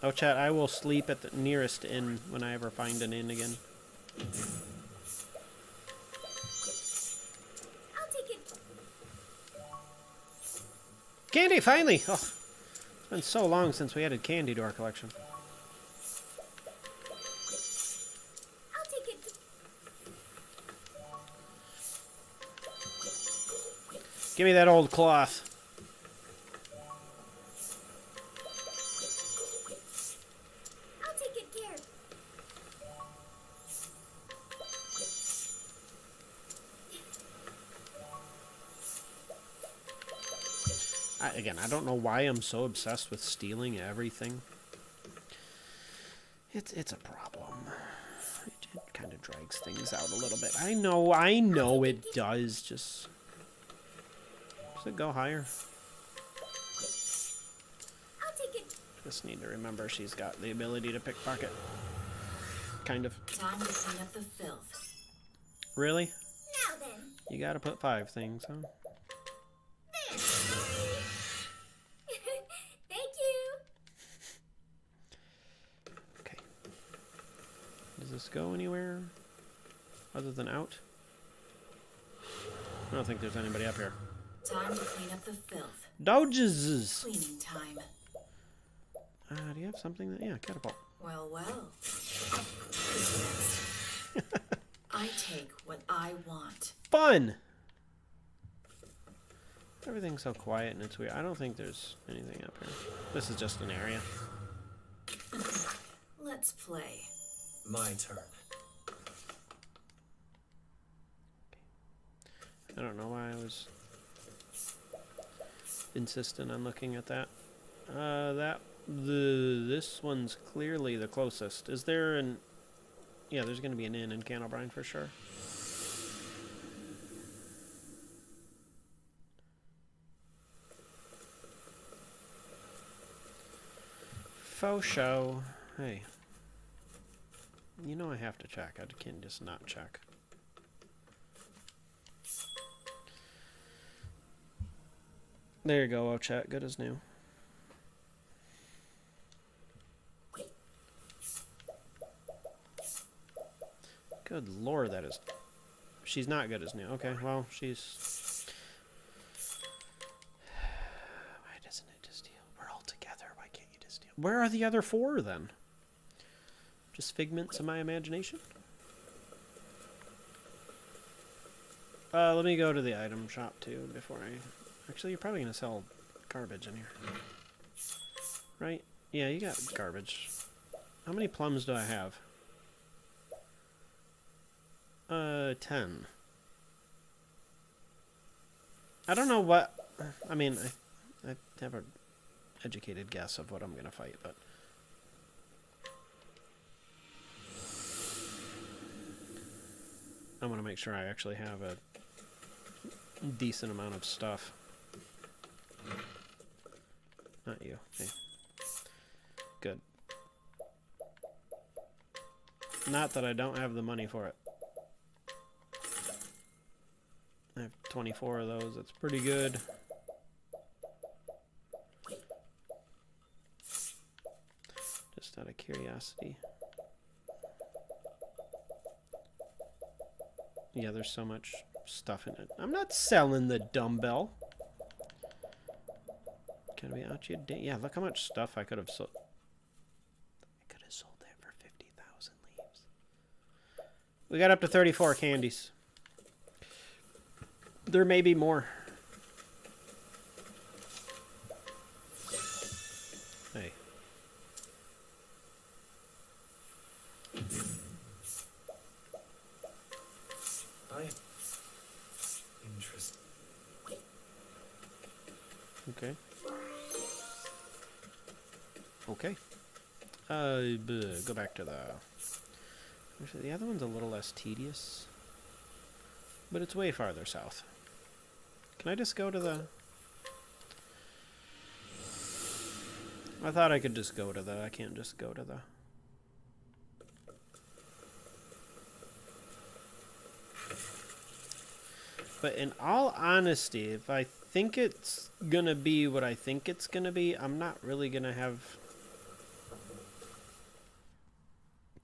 Oh, chat, I will sleep at the nearest inn when I ever find an inn again. I'll take it. Candy, finally! Oh, it's been so long since we added candy to our collection. I'll take it. Give me that old cloth. I'll take it care. Again, I don't know why I'm so obsessed with stealing everything. It's a problem. It kind of drags things out a little bit. I know it does. Just does it go higher? I'll take it. Just need to remember she's got the ability to pickpocket. Kind of. Time to clean up the filth. Really? Now then. You gotta put 5 things, huh? Thank you. Okay. Does this go anywhere other than out? I don't think there's anybody up here. Time to clean up the filth. Dodges! Cleaning time. Do you have something that... Yeah, catapult. Well, well. I take what I want. Fun! Everything's so quiet and it's weird. I don't think there's anything up here. This is just an area. Let's play. My turn. I don't know why I was insistent on looking at that. This one's clearly the closest. Is there an... Yeah, there's going to be an inn in Candlebrine for sure. Faux show. Hey. You know I have to check. I can't just not check. There you go, chat. Good as new. Good lord, that is... She's not good as new. Okay, well, she's... Why doesn't it just deal? We're all together. Why can't you just deal? Where are the other 4, then? Just figments of my imagination? Let me go to the item shop, too, before I... Actually, you're probably going to sell garbage in here. Right? Yeah, you got garbage. How many plums do I have? 10. I don't know what... I mean, I have an educated guess of what I'm going to fight, but... I want to make sure I actually have a decent amount of stuff. Not you. Okay. Good. Not that I don't have the money for it. I have 24 of those. That's pretty good. Just out of curiosity. Yeah, there's so much stuff in it. I'm not selling the dumbbell. Can we out you? Yeah, look how much stuff I could have sold. I could have sold that for 50,000 leaves. We got up to 34 candies. There may be more. Hey. Interesting. Okay. Okay. Go back to the... Actually, the other one's a little less tedious. But it's way farther south. Can I just go to the... I thought I could just go to the... I can't just go to the... But in all honesty, if I think it's gonna be what I think it's gonna be, I'm not really gonna have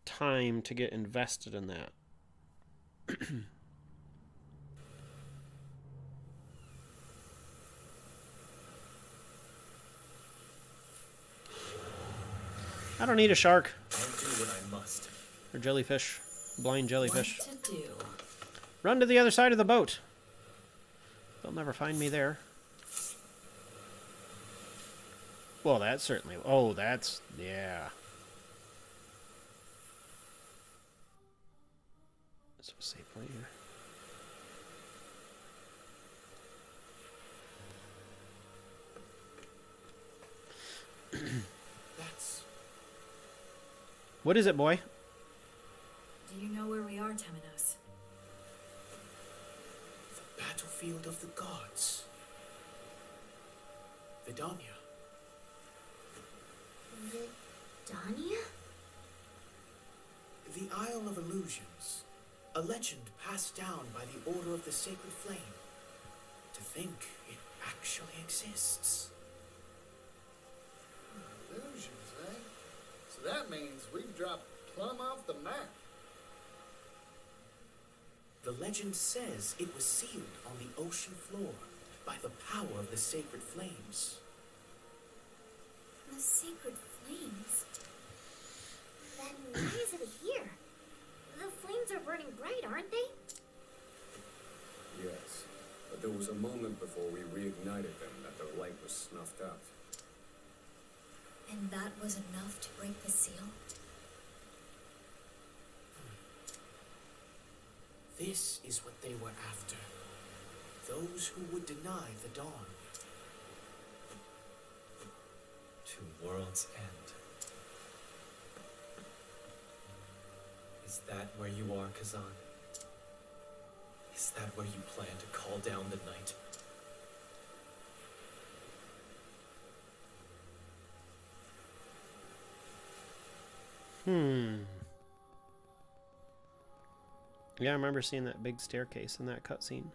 time to get invested in that. I don't need a shark. I'll do what I must. Or jellyfish. Blind jellyfish. What to do? Run to the other side of the boat. They'll never find me there. Well, that's certainly... Oh, that's... Yeah. So safe right here. That's... What is it, boy? Do you know where we are, Temenos? the battlefield of the gods. Vidania. Vidania? The Isle of Illusions. A legend passed down by the Order of the Sacred Flame. To think it actually exists. Illusions, eh? So that means we've dropped plumb off the map. The legend says it was sealed on the ocean floor by the power of the sacred flames. The sacred flames? Then why is it here? The flames are burning bright, aren't they? Yes, but there was a moment before we reignited them that their light was snuffed out. And that was enough to break the seal? This is what they were after. Those who would deny the dawn. To world's end. Is that where you are, Kazan? Is that where you plan to call down the night? Yeah, I remember seeing that big staircase in that cutscene.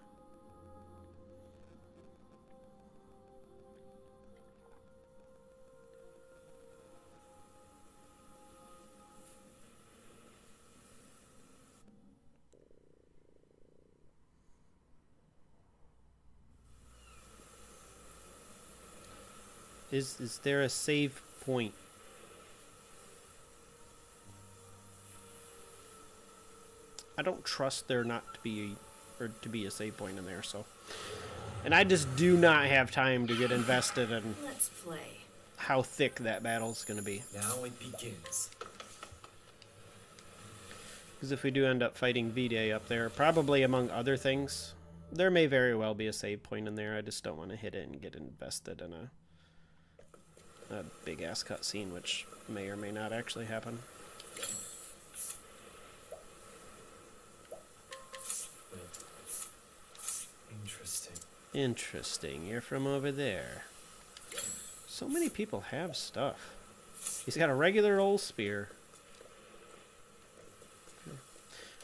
Is there a save point? I don't trust there not to be, or to be a save point in there, so. And I just do not have time to get invested in Let's play. how thick that battle's going to be. Now it begins. Because if we do end up fighting V-Day up there, probably among other things, there may very well be a save point in there. I just don't want to hit it and get invested in a big-ass cutscene, which may or may not actually happen. Interesting. Interesting. You're from over there. So many people have stuff. He's got a regular old spear.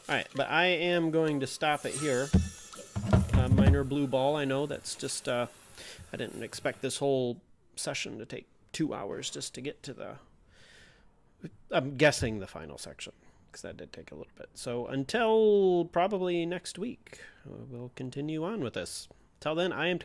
Alright, but I am going to stop it here. Minor blue ball, I know that's just, I didn't expect this whole session to take 2 hours just to get to the, I'm guessing the final section, because that did take a little bit. So until probably next week, we'll continue on with this. Till then, I am